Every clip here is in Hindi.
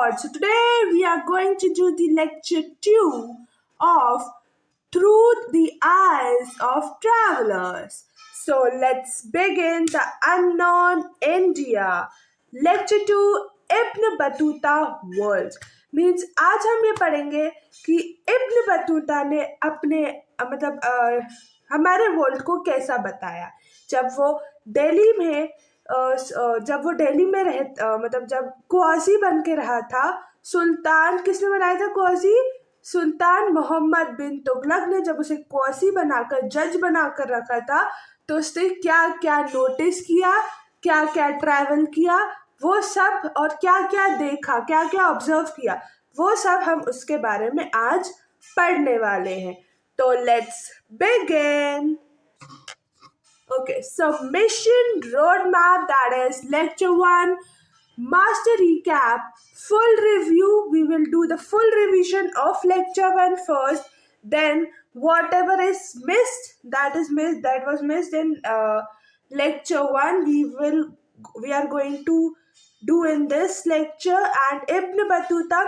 God. So today we are going to do the lecture 2 of Through the Eyes of Travelers. So let's begin the Unknown India. Lecture 2 Ibn Battuta world means आज हम ये पढ़ेंगे कि इब्न बतूता ने अपने हमारे वर्ल्ड को कैसा बताया जब वो दिल्ली में जब क्वासी बन के रहा था। सुल्तान किसने बनाया था क्वासी? सुल्तान मोहम्मद बिन तुगलक ने जब उसे क्वासी बनाकर जज बनाकर रखा था तो उसने क्या क्या नोटिस किया, क्या क्या ट्रैवल किया, वो सब और क्या क्या देखा, क्या क्या ऑब्जर्व किया, वो सब हम उसके बारे में आज पढ़ने वाले हैं। तो let's begin. Okay, so mission roadmap, that is lecture 1, master recap, full review. We will do the full revision of lecture 1 first. Then whatever is missed, that was missed in lecture 1, we are going to do in this lecture. And Ibn Battuta,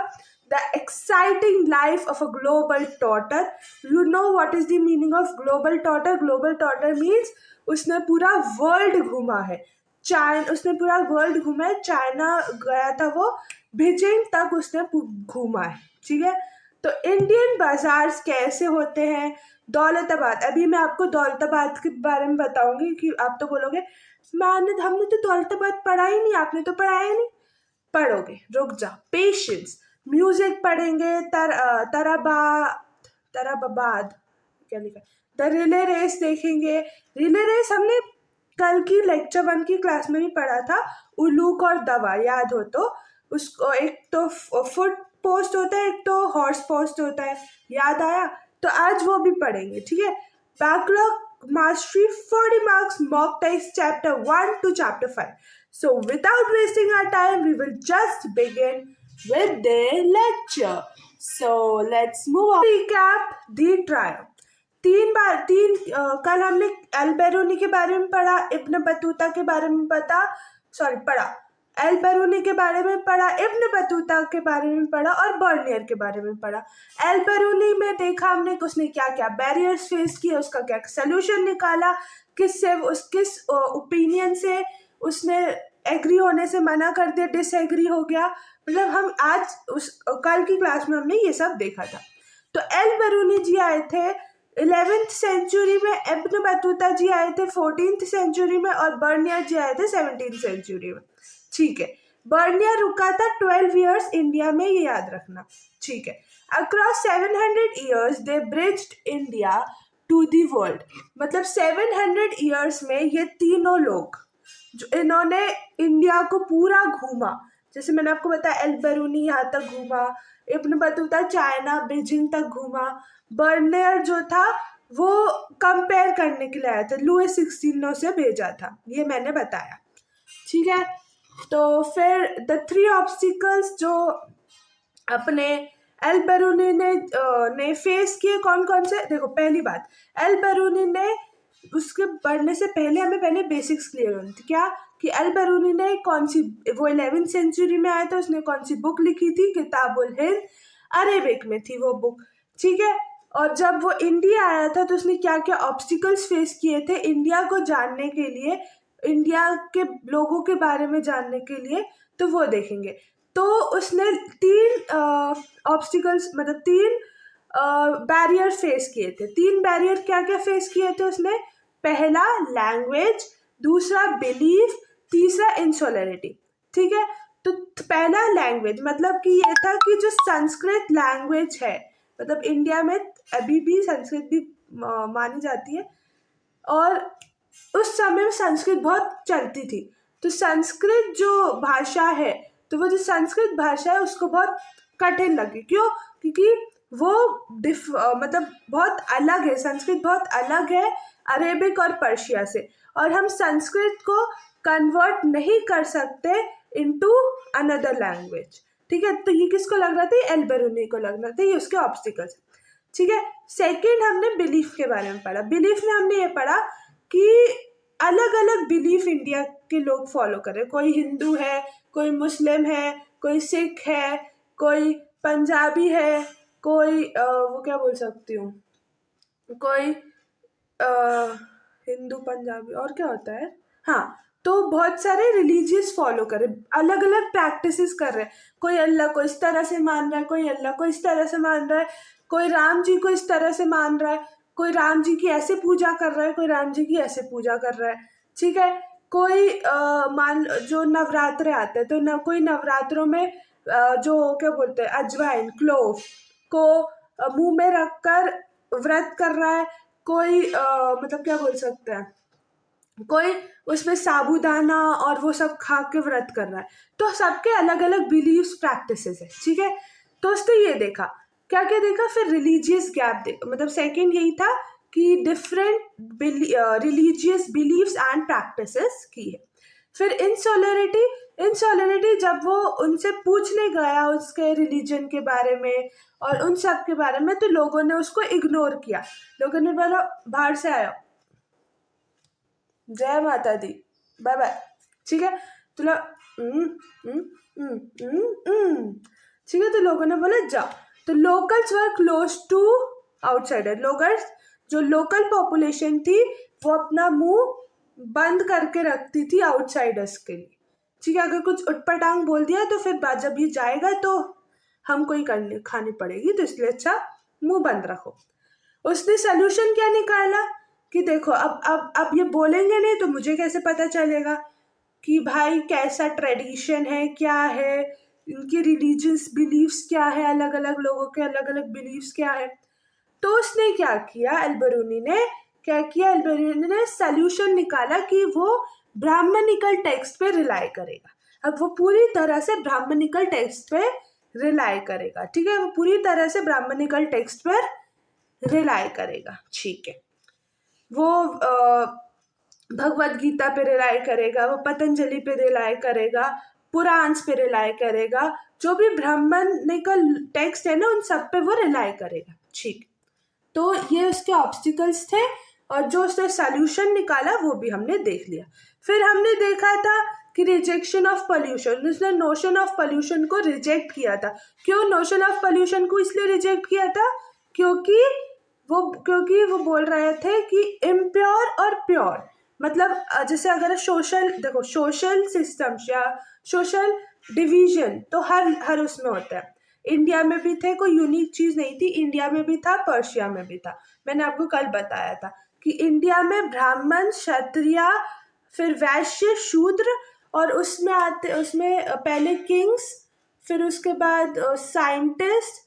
the exciting life of a global tortoise. You know what is the meaning of global tortoise? Global tortoise means उसने पूरा वर्ल्ड घूमा है। चाइना गया था वो, बीजिंग तक उसने घूमा है। ठीक है, तो इंडियन बाजार कैसे होते हैं? दौलताबाद, अभी मैं आपको दौलताबाद के बारे में बताऊंगी कि आप तो बोलोगे हमने तो दौलताबाद पढ़ा ही नहीं, आपने तो पढ़ाया ही नहीं। पढ़ोगे, रुक जा, पेशेंस। म्यूजिक पढ़ेंगे, तराबाद क्या लिखा, द रिले रेस देखेंगे। रिले रेस हमने कल की lecture 1 की क्लास में भी पढ़ा था। उलूक और दवा याद हो तो उसको, एक तो फुट पोस्ट होता है, एक तो हॉर्स पोस्ट होता है, याद आया? तो आज वो भी पढ़ेंगे। ठीक है, backlog mastery 40 marks mock test chapter 1 to chapter 5. So without wasting our time, we will just begin with the lecture. So let's move on. Recap the trial. कल हमने अल-बेरूनी के बारे में पढ़ा, इब्न बतूता के बारे में पढ़ा, अल-बेरूनी के बारे में पढ़ा, इब्न बतूता के बारे में पढ़ा और बर्नियर के बारे में पढ़ा। अल-बेरूनी में देखा हमने कि उसने क्या क्या बैरियर्स फेस किए, उसका क्या सोल्यूशन निकाला, किस ओपिनियन से उसने एग्री होने से मना कर दिया, डिसएग्री हो गया। मतलब हम आज कल की क्लास में हमने ये सब देखा था। तो अल-बेरूनी जी आए थे 11th सेंचुरी में, इब्न बतूता जी आए थे 14th सेंचुरी में और बर्नियर जी आए थे 17th सेंचुरी में। ठीक है, बर्नियर रुका था 12 years इंडिया में, ये याद रखना। ठीक है, across 700 years they bridged India to the world. मतलब 700 years में ये तीनों लोग जो इन्होंने इंडिया को पूरा घूमा, जैसे मैंने आपको बताया अल-बेरूनी यहाँ तक घूमा, इब्न बतूता चाइना बीजिंग तक घूमा, बर्नियर जो था वो कंपेयर करने के लिए आया था, लुई 16 से भेजा था, ये मैंने बताया। ठीक है, तो फिर द 3 ऑब्स्टिकल्स जो अपने अल-बेरूनी ने फेस किए कौन कौन से? देखो, पहली बात, अल-बेरूनी ने, उसके पढ़ने से पहले हमें पहले बेसिक्स क्लियर होनी थी। क्या कि अल-बेरूनी ने कौन सी, वो 11th सेंचुरी में आया था, उसने कौन सी बुक लिखी थी? किताबुल हिंद, अरेबिक में थी वो बुक। ठीक है, और जब वो इंडिया आया था तो उसने क्या क्या ऑब्स्टिकल्स फेस किए थे इंडिया को जानने के लिए, इंडिया के लोगों के बारे में जानने के लिए, तो वो देखेंगे। तो उसने 3 ऑब्स्टिकल्स, मतलब 3 बैरियर फेस किए थे। 3 बैरियर क्या क्या फेस किए थे उसने? पहला लैंग्वेज, दूसरा बिलीफ, तीसरा इंसुलरिटी। ठीक है, तो पहला लैंग्वेज मतलब कि ये था कि जो संस्कृत लैंग्वेज है, मतलब इंडिया में अभी भी संस्कृत भी मानी जाती है और उस समय में संस्कृत बहुत चलती थी। तो संस्कृत जो भाषा है, तो वो जो संस्कृत भाषा है उसको बहुत कठिन लगी। क्यों? क्योंकि वो मतलब बहुत अलग है, संस्कृत बहुत अलग है अरेबिक और पर्शिया से, और हम संस्कृत को कन्वर्ट नहीं कर सकते इनटू अनदर लैंग्वेज। ठीक है, तो ये किसको लग रहा था? अल-बेरूनी को लग रहा था, ये उसके ऑब्स्टिकल्स। ठीक है, सेकंड हमने बिलीफ के बारे में पढ़ा। बिलीफ में हमने ये पढ़ा कि अलग अलग बिलीफ इंडिया के लोग फॉलो कर रहे हैं। कोई हिंदू है, कोई मुस्लिम है, कोई सिख है, कोई पंजाबी है, कोई वो क्या बोल सकती हूँ, कोई हिंदू पंजाबी और क्या होता है, हाँ, तो बहुत सारे रिलीजियस फॉलो कर रहे, अलग अलग प्रैक्टिसेस कर रहे हैं। कोई अल्लाह को इस तरह से मान रहा है, कोई अल्लाह को इस तरह से मान रहा है, कोई राम जी को इस तरह से मान रहा है, कोई राम जी की ऐसे पूजा कर रहा है, कोई राम जी की ऐसे पूजा कर रहा है, ठीक है। कोई मान जो नवरात्रे आते हैं तो कोई नवरात्रों में जो क्या बोलते हैं अजवाइन क्लोव को मुंह में रखकर व्रत कर रहा है, कोई मतलब क्या बोल सकते हैं, कोई उसमें साबूदाना और वो सब खा के व्रत कर रहा है। तो सबके अलग अलग बिलीव्स प्रैक्टिसेस है, ठीक है। तो उसने ये देखा, क्या क्या देखा, फिर रिलीजियस गैप देखा, मतलब सेकंड यही था कि different religious believes and practices की है। फिर इनसोलियरिटी जब वो उनसे पूछने गया उसके रिलीजन के बारे में और उन सब के बारे में, तो लोगों ने उसको इग्नोर किया। लोगों ने बोला बाहर से आया, जय माता दी, बाय बाय, ठीक है। तो ठीक है, तो लोगों ने बोला जा। तो locals were close to outsider, लोगर्स जो लोकल पॉपुलेशन थी वो अपना मुंह बंद करके रखती थी आउटसाइडर्स के लिए, ठीक है। अगर कुछ उटपटांग बोल दिया तो फिर बाद जब ये जाएगा तो हमको ही खानी पड़ेगी, तो इसलिए अच्छा मुंह बंद रखो। उसने सोल्यूशन क्या निकाला कि देखो अब ये बोलेंगे नहीं तो मुझे कैसे पता चलेगा कि भाई कैसा ट्रेडिशन है, क्या है इनके रिलीजियस बिलीव्स, क्या है अलग अलग लोगों के अलग अलग बिलीव्स क्या है। तो उसने क्या किया, अल्बेरूनी ने सोल्यूशन निकाला कि वो ब्राह्मणिकल टेक्स्ट पे रिलाई करेगा। अब वो पूरी तरह से ब्राह्मणिकल टेक्स्ट पे रिलाई करेगा, ठीक है, वो पूरी तरह से ब्राह्मणिकल टेक्स्ट पर रिलाई करेगा, ठीक है। वो भगवत गीता पे रिलाई करेगा, वो पतंजलि पे रिलाई करेगा, पुराण पे रिलाई करेगा, जो भी ब्राह्मणिकल टेक्स्ट है ना उन सब पे वो रिलाई करेगा, ठीक। तो ये उसके ऑब्स्टिकल्स थे और जो उसने सोल्यूशन निकाला वो भी हमने देख लिया। फिर हमने देखा था कि रिजेक्शन ऑफ पोल्यूशन, उसने नोशन ऑफ पोल्यूशन को रिजेक्ट किया था। क्यों नोशन ऑफ पोल्यूशन को इसलिए रिजेक्ट किया था, क्योंकि वो बोल रहे थे कि इम्प्योर और प्योर, मतलब जैसे अगर सोशल सिस्टम या सोशल डिवीजन तो हर उसमें होता है। इंडिया में भी थे, कोई यूनिक चीज नहीं थी, इंडिया में भी था, पर्शिया में भी था। मैंने आपको कल बताया था कि इंडिया में ब्राह्मण, क्षत्रिय, फिर वैश्य, शूद्र, और उसमें पहले किंग्स, फिर उसके बाद साइंटिस्ट,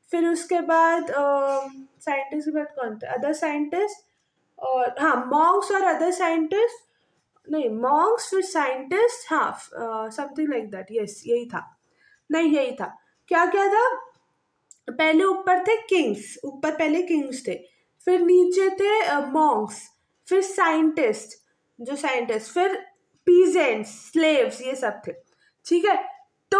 फिर उसके बाद साइंटिस्ट के बाद कौन थे, अदर साइंटिस्ट, और हाँ मॉन्क्स और अदर साइंटिस्ट, नहीं मॉन्क्स फिर साइंटिस्ट, हाँ समथिंग लाइक दैट, यस यही था, नहीं यही था, क्या क्या था, पहले ऊपर थे किंग्स, ऊपर पहले किंग्स थे, फिर नीचे थे मॉन्क्स, फिर साइंटिस्ट, फिर पीजेंट्स, स्लेव्स, ये सब थे, ठीक है। तो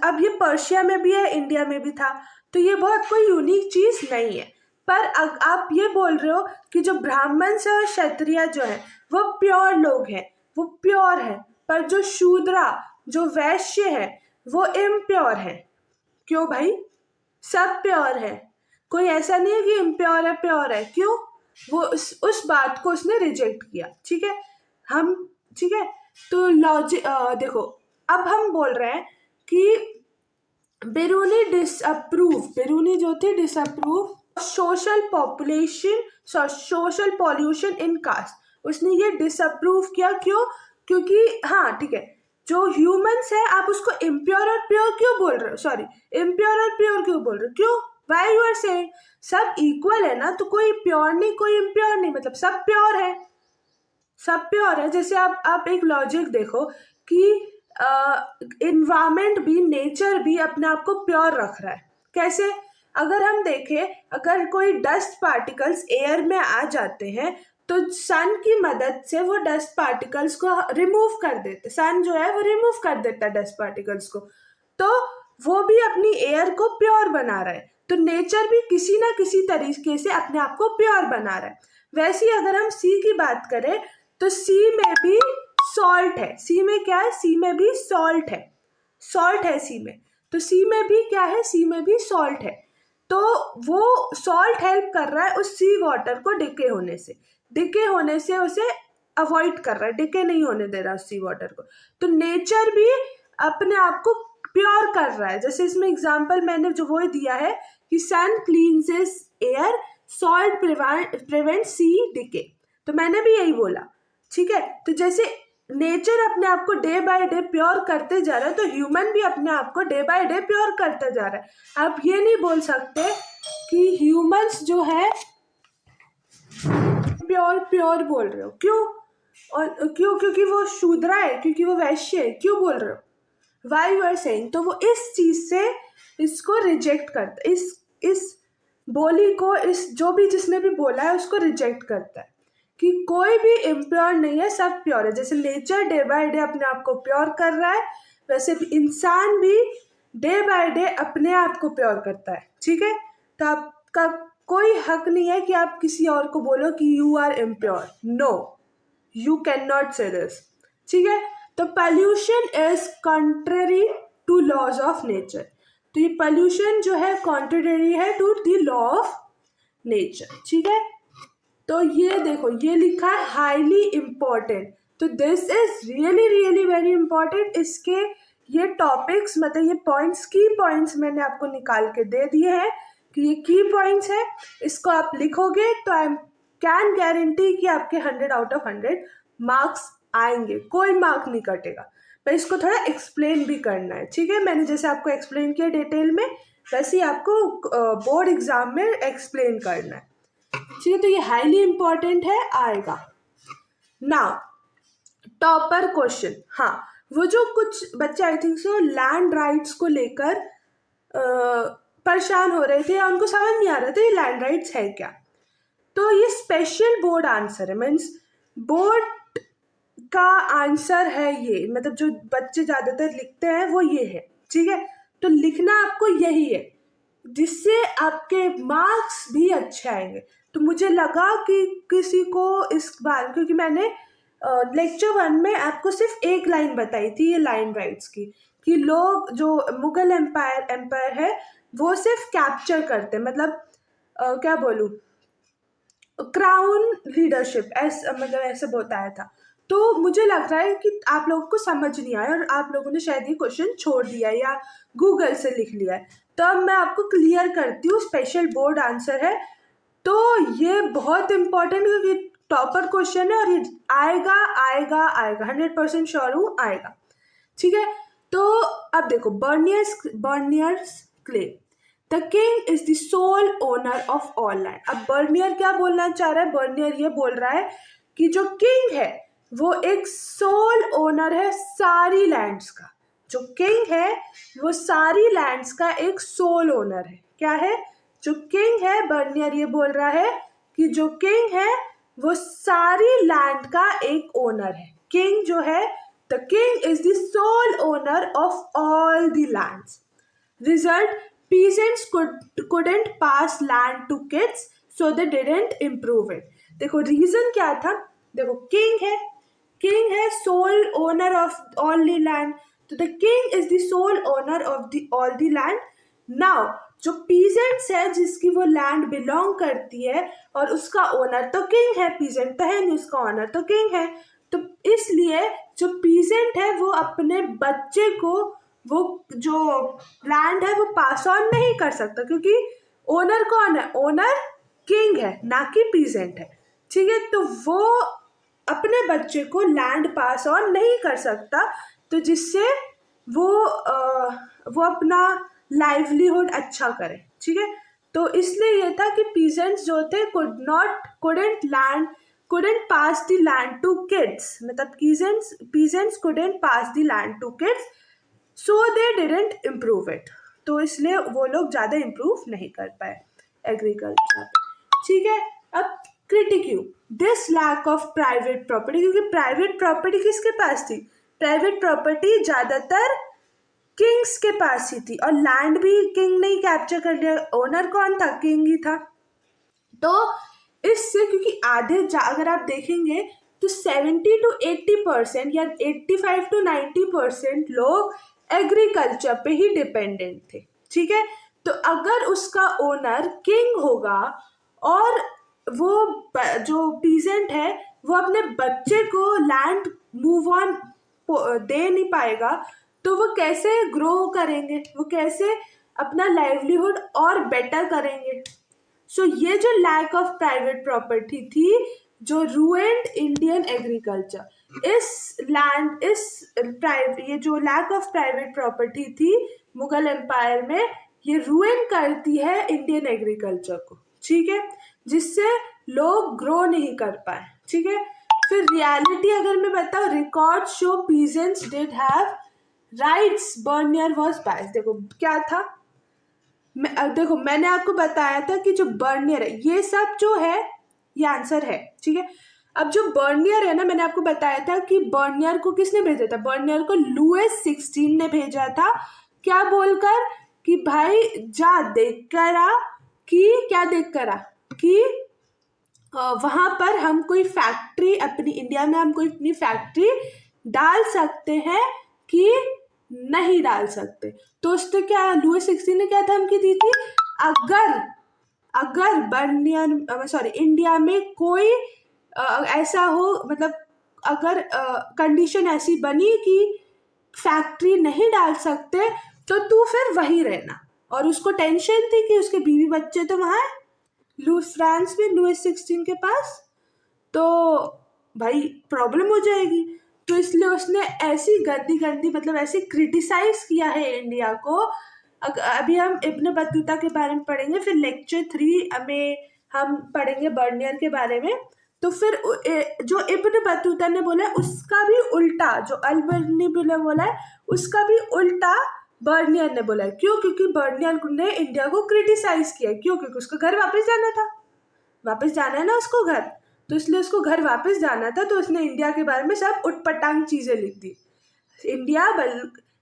अब ये पर्शिया में भी है, इंडिया में भी था, तो ये बहुत कोई यूनिक चीज नहीं है। पर आप ये बोल रहे हो कि जो ब्राह्मण से और क्षत्रिय जो है वो प्योर लोग हैं, वो प्योर है, पर जो शूद्रा, जो वैश्य है वो इम्प्योर है। क्यों भाई, सब प्योर है, कोई ऐसा नहीं है कि इम्प्योर है प्योर है, क्यों, वो उस बात को उसने रिजेक्ट किया, ठीक है। ठीक है, तो लॉजिक देखो, अब हम बोल रहे हैं कि बेरूनी जो थे disapprove social pollution in caste, उसने ये डिसअप्रूव किया, क्यों, क्योंकि हाँ ठीक है, जो ह्यूमंस है आप उसको इम्प्योर और प्योर क्यों बोल रहे हो, इम्प्योर और प्योर क्यों बोल रहे हो, क्यों, व्हाई यू आर सेइंग, सब इक्वल है ना, तो कोई प्योर नहीं कोई इम्प्योर नहीं, मतलब सब प्योर है, सब प्योर है। जैसे आप एक लॉजिक देखो कि इन्वायरमेंट भी, नेचर भी अपने आप को प्योर रख रहा है, कैसे, अगर हम देखें, अगर कोई डस्ट पार्टिकल्स एयर में आ जाते हैं तो सन की मदद से वो डस्ट पार्टिकल्स को रिमूव कर देते, सन जो है वो रिमूव कर देता है डस्ट पार्टिकल्स को, तो वो भी अपनी एयर को प्योर बना रहा है। तो नेचर भी किसी ना किसी तरीके से अपने आप को प्योर बना रहा है। वैसे ही अगर हम सी की बात करें तो सी में भी सॉल्ट है, सी में क्या है, सी में भी सॉल्ट है, सॉल्ट है सी में, तो सी में भी क्या है, सी में भी सॉल्ट है। तो वो सॉल्ट हेल्प कर रहा है उस सी वाटर को डिके होने से उसे अवॉइड कर रहा है, डिके नहीं होने दे रहा उस सी वाटर को। तो नेचर भी अपने आप को प्योर कर रहा है। जैसे इसमें एग्जांपल मैंने जो वो दिया है कि सन क्लींसेस एयर, सॉल्ट प्रिवेंट सी डिके, तो मैंने भी यही बोला, ठीक है। तो जैसे नेचर अपने आप को डे बाय डे प्योर करते जा रहा है, तो ह्यूमन भी अपने आप को डे बाय डे प्योर करते जा रहा है। आप ये नहीं बोल सकते कि ह्यूमंस जो है प्योर बोल रहे हो, क्यों? और क्यों? क्योंकि वो शूद्रा है, क्योंकि वो वैश्य है, क्यों बोल रहे हो? Why you are saying? तो वो इस चीज से इसको रिजेक्ट करता है, इस बोली को, इस जो भी जिसने भी बोला है उसको रिजेक्ट करता है कि कोई भी इम्प्योर नहीं है, सब प्योर है। जैसे नेचर डे बाय डे अपने आप को प्योर कर रहा है, वैसे भी इंसान भी डे बाय डे अपने आप को प्योर करता है, ठीक है। तो आपका कोई हक नहीं है कि आप किसी और को बोलो कि you are impure. No, you can not say this, ठीक है। तो pollution is contrary to laws of nature, तो ये पॉल्यूशन जो है कॉन्ट्ररी है to the law of nature, ठीक है। तो ये देखो, ये लिखा है हाईली इम्पोर्टेंट, तो this is really really very important. इसके ये टॉपिक्स, मतलब ये पॉइंट्स, की पॉइंट्स मैंने आपको निकाल के दे दिए हैं कि ये की पॉइंट्स है। इसको आप लिखोगे तो आई कैन गारंटी कि आपके 100 आउट ऑफ 100 मार्क्स आएंगे, कोई मार्क नहीं कटेगा। पर इसको थोड़ा एक्सप्लेन भी करना है, ठीक है। मैंने जैसे आपको एक्सप्लेन किया डिटेल में, वैसे ही आपको बोर्ड एग्जाम में एक्सप्लेन करना है, ठीक है। तो ये हाईली इंपॉर्टेंट है, आएगा। नाउ टॉपर क्वेश्चन, हाँ, वो जो कुछ बच्चे I think so land rights को लेकर परेशान हो रहे थे या उनको समझ नहीं आ रहा था ये लैंड राइट्स है क्या, तो ये स्पेशल बोर्ड आंसर है, मीन्स बोर्ड का आंसर है ये, मतलब जो बच्चे ज़्यादातर लिखते हैं वो ये है, ठीक है। तो लिखना आपको यही है जिससे आपके मार्क्स भी अच्छे आएंगे। तो मुझे लगा कि किसी को इस बार, क्योंकि मैंने लेक्चर 1 में आपको सिर्फ एक लाइन बताई थी ये लैंड राइट्स की, कि लोग जो मुगल एम्पायर है वो सिर्फ कैप्चर करते, मतलब क्या बोलूँ, क्राउन लीडरशिप, मतलब ऐसे बताया था। तो मुझे लग रहा है कि आप लोगों को समझ नहीं आया और आप लोगों ने शायद ये क्वेश्चन छोड़ दिया या गूगल से लिख लिया है। तो अब मैं आपको क्लियर करती हूँ, स्पेशल बोर्ड आंसर है। तो ये बहुत इंपॉर्टेंट, क्योंकि टॉपर क्वेश्चन है और ये आएगा 100% श्योर हूँ आएगा, ठीक है। तो अब देखो, Bernier's claim the king is the sole owner of all land. अब बर्नियर क्या बोलना चाह रहा है? बर्नियर ये बोल रहा है कि जो किंग है वो एक सोल ओनर है सारी लैंड्स का। जो किंग है वो सारी लैंड्स का एक सोल ओनर है। क्या है? जो किंग है, बर्नियर ये बोल रहा है कि जो किंग है वो सारी लैंड का एक ओनर है। किंग जो है, the king is the sole owner of all the lands. Result, peasants couldn't pass land to kids so they didn't improve it। देखो रीजन क्या था? देखो किंग है sole owner of all the land, तो the king is the sole owner of the all the land. Now जो पीजेंट्स है जिसकी वो लैंड बिलोंग करती है और उसका ओनर तो किंग है, पीजेंट तो है नहीं, उसका ओनर तो किंग है। तो इसलिए जो पीजेंट है वो अपने बच्चे को वो जो लैंड है वो पास ऑन नहीं कर सकता, क्योंकि ओनर कौन है? ओनर किंग है, ना कि पीजेंट है, ठीक है। तो वो अपने बच्चे को लैंड पास ऑन नहीं कर सकता, तो जिससे वो अपना लाइवलीहुड अच्छा करे, ठीक है। तो इसलिए ये था कि पीजेंट्स जो थे couldn't pass the land to kids, मतलब peasants couldn't pass the land to kids so they didn't improve it। तो इसलिए वो लोग ज़्यादा इम्प्रूव नहीं कर पाए एग्रीकल्चर, ठीक है। अब critique this lack of private property, क्योंकि प्राइवेट प्रॉपर्टी किसके पास थी? प्राइवेट प्रॉपर्टी ज़्यादातर किंग्स के पास ही थी, और लैंड भी किंग ने ही कैप्चर कर लिया। ओनर कौन था? किंग ही था। तो इससे, क्योंकि अगर आप देखेंगे तो 70 to 80% या 85 to 90% लोग एग्रीकल्चर पे ही डिपेंडेंट थे, ठीक है। तो अगर उसका ओनर किंग होगा और वो जो पीजेंट है वो अपने बच्चे को लैंड मूव ऑन दे नहीं पाएगा, तो वो कैसे ग्रो करेंगे, वो कैसे अपना लाइवलीहुड और बेटर करेंगे। सो ये जो लैक ऑफ प्राइवेट प्रॉपर्टी थी जो रूइंड इंडियन एग्रीकल्चर, ये जो लैक ऑफ प्राइवेट प्रॉपर्टी थी मुगल एम्पायर में, ये रूइन करती है इंडियन एग्रीकल्चर को, ठीक है, जिससे लोग ग्रो नहीं कर पाए, ठीक है। फिर रियलिटी अगर मैं बताऊं, record show peasants did have rights, Bernier was biased. देखो क्या था, देखो मैंने आपको बताया था कि जो बर्नियर है, ये सब जो है ये आंसर है, ठीक है। अब जो बर्नियर है ना, मैंने आपको बताया था कि बर्नियर को किसने भेजा था, बर्नियर को लुईस 16 ने भेजा था, क्या बोलकर कि भाई जा देख कर आ, कि क्या देख कर आ, कि वहां पर हम कोई फैक्ट्री, अपनी इंडिया में हम कोई अपनी फैक्ट्री डाल सकते हैं कि नहीं डाल सकते। तो उसने क्या, लुईस 16 ने क्या धमकी दी थी, अगर अगर बर्नियर सॉरी इंडिया में कोई ऐसा हो, मतलब अगर कंडीशन ऐसी बनी कि फैक्ट्री नहीं डाल सकते, तो तू फिर वहीं रहना। और उसको टेंशन थी कि उसके बीवी बच्चे तो वहाँ है फ्रांस में लुईस 16 के पास, तो भाई प्रॉब्लम हो जाएगी। तो इसलिए उसने ऐसी गंदी गंदी, मतलब ऐसी क्रिटिसाइज किया है इंडिया को। अभी हम इब्न बतूता के बारे में पढ़ेंगे, फिर लेक्चर 3 में हम पढ़ेंगे बर्नियर के बारे में। तो फिर जो इब्न बतूता ने बोला उसका भी उल्टा, जो अल-बर्नी बोला है उसका भी उल्टा बर्नियर ने बोला है। क्यों? क्योंकि बर्नियर ने इंडिया को क्रिटिसाइज किया। क्यों? क्योंकि उसको घर वापस जाना था, वापस जाना है ना उसको घर, तो इसलिए उसको घर वापस जाना था। तो उसने इंडिया के बारे में सब उटपटांग चीजें लिख दी। इंडिया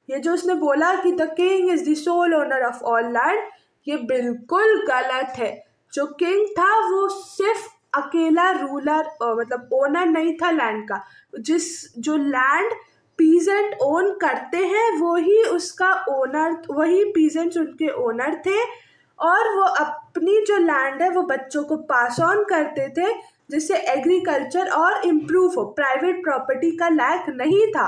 ये जो उसने बोला कि the king is the sole owner of all land, ये बिल्कुल गलत है। जो किंग था वो सिर्फ अकेला रूलर, मतलब ओनर नहीं था लैंड का। जो लैंड पीजेंट ओन करते हैं वो ही उसका ओनर, वही पीजेंट्स उनके ओनर थे। और वो अपनी जो लैंड है वो बच्चों को पास ऑन करते थे, जिससे एग्रीकल्चर और इम्प्रूव हो। प्राइवेट प्रॉपर्टी का लैक नहीं था।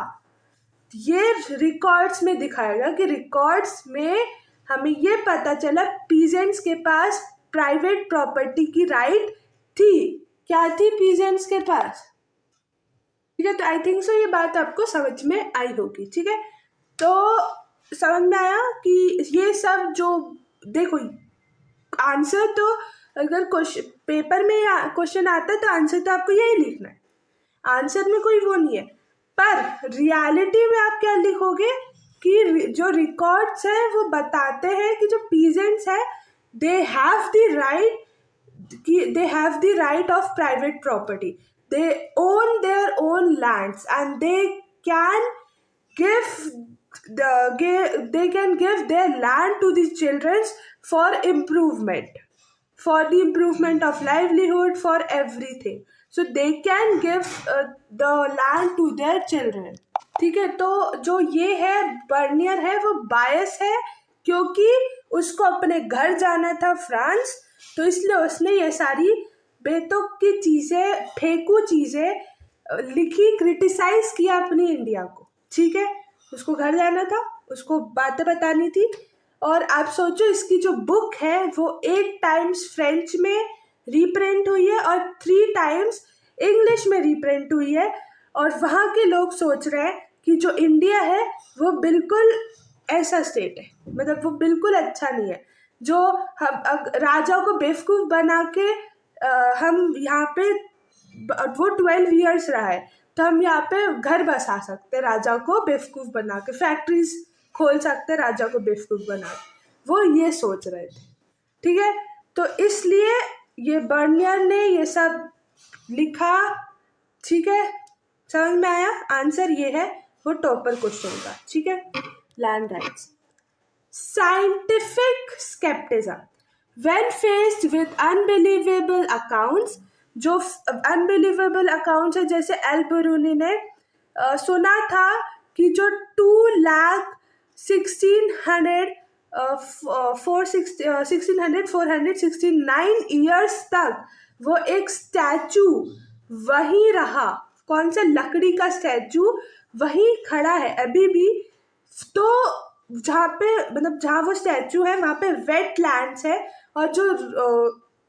ये रिकॉर्ड्स में दिखाया गया कि रिकॉर्ड्स में हमें ये पता चला पीजेंट्स के पास प्राइवेट प्रॉपर्टी की राइट थी। क्या थी पीजेंट्स के पास? ठीक है, तो आई थिंक सो ये बात आपको समझ में आई होगी, ठीक है। तो समझ में आया कि ये सब जो, देखो आंसर तो अगर पेपर में क्वेश्चन आता है तो आंसर तो आपको यही लिखना है, आंसर में कोई वो नहीं है। पर रियलिटी में आप क्या लिखोगे कि जो रिकॉर्ड्स हैं वो बताते हैं कि जो पीजेंट्स हैं they have the right of private property, they own their own lands and they can give their land to the children for the improvement of livelihood, for everything. So they can give the land to their children. ठीक है, तो जो ये है बर्नियर है वो बायस है, क्योंकि उसको अपने घर जाना था फ्रांस, तो इसलिए उसने ये सारी बेतुक की चीज़ें, फेंकू चीज़ें लिखी, क्रिटिसाइज किया अपनी इंडिया को, ठीक है। उसको घर जाना था, उसको बातें बतानी थी। और आप सोचो इसकी जो बुक है वो 8 टाइम्स फ्रेंच में रीप्रिंट हुई है और 3 टाइम्स इंग्लिश में रीप्रिंट हुई है। और वहाँ के लोग सोच रहे हैं कि जो इंडिया है वो बिल्कुल ऐसा स्टेट है, मतलब वो बिल्कुल अच्छा नहीं है, जो हम राजा को बेवकूफ़ बना के हम यहाँ पे, वो 12 ईयर्स रहा है, तो हम यहाँ पे घर बसा सकते, राजा को बेवकूफ़ बना के फैक्ट्रीज खोल सकते, राजा को बेवकूफ़ बना के, वो ये सोच रहे थे, ठीक है। तो इसलिए ये बर्नियर ने ये सब लिखा, ठीक है। समझ में आया? आंसर ये है वो टॉपर क्वेश्चन का, ठीक है। Land rights. Scientific scepticism when faced with unbelievable accounts, जो अनबिलीवेबल अकाउंट्स है, जैसे अल-बरूनी ने सुना था कि जो 2 लाख 469 ईयर्स तक वो एक स्टैचू वहीं रहा। कौन सा? लकड़ी का स्टैचू वहीं खड़ा है अभी भी। तो जहाँ पे मतलब जहाँ वो स्टैचू है वहाँ पे वेट लैंड्स है, और जो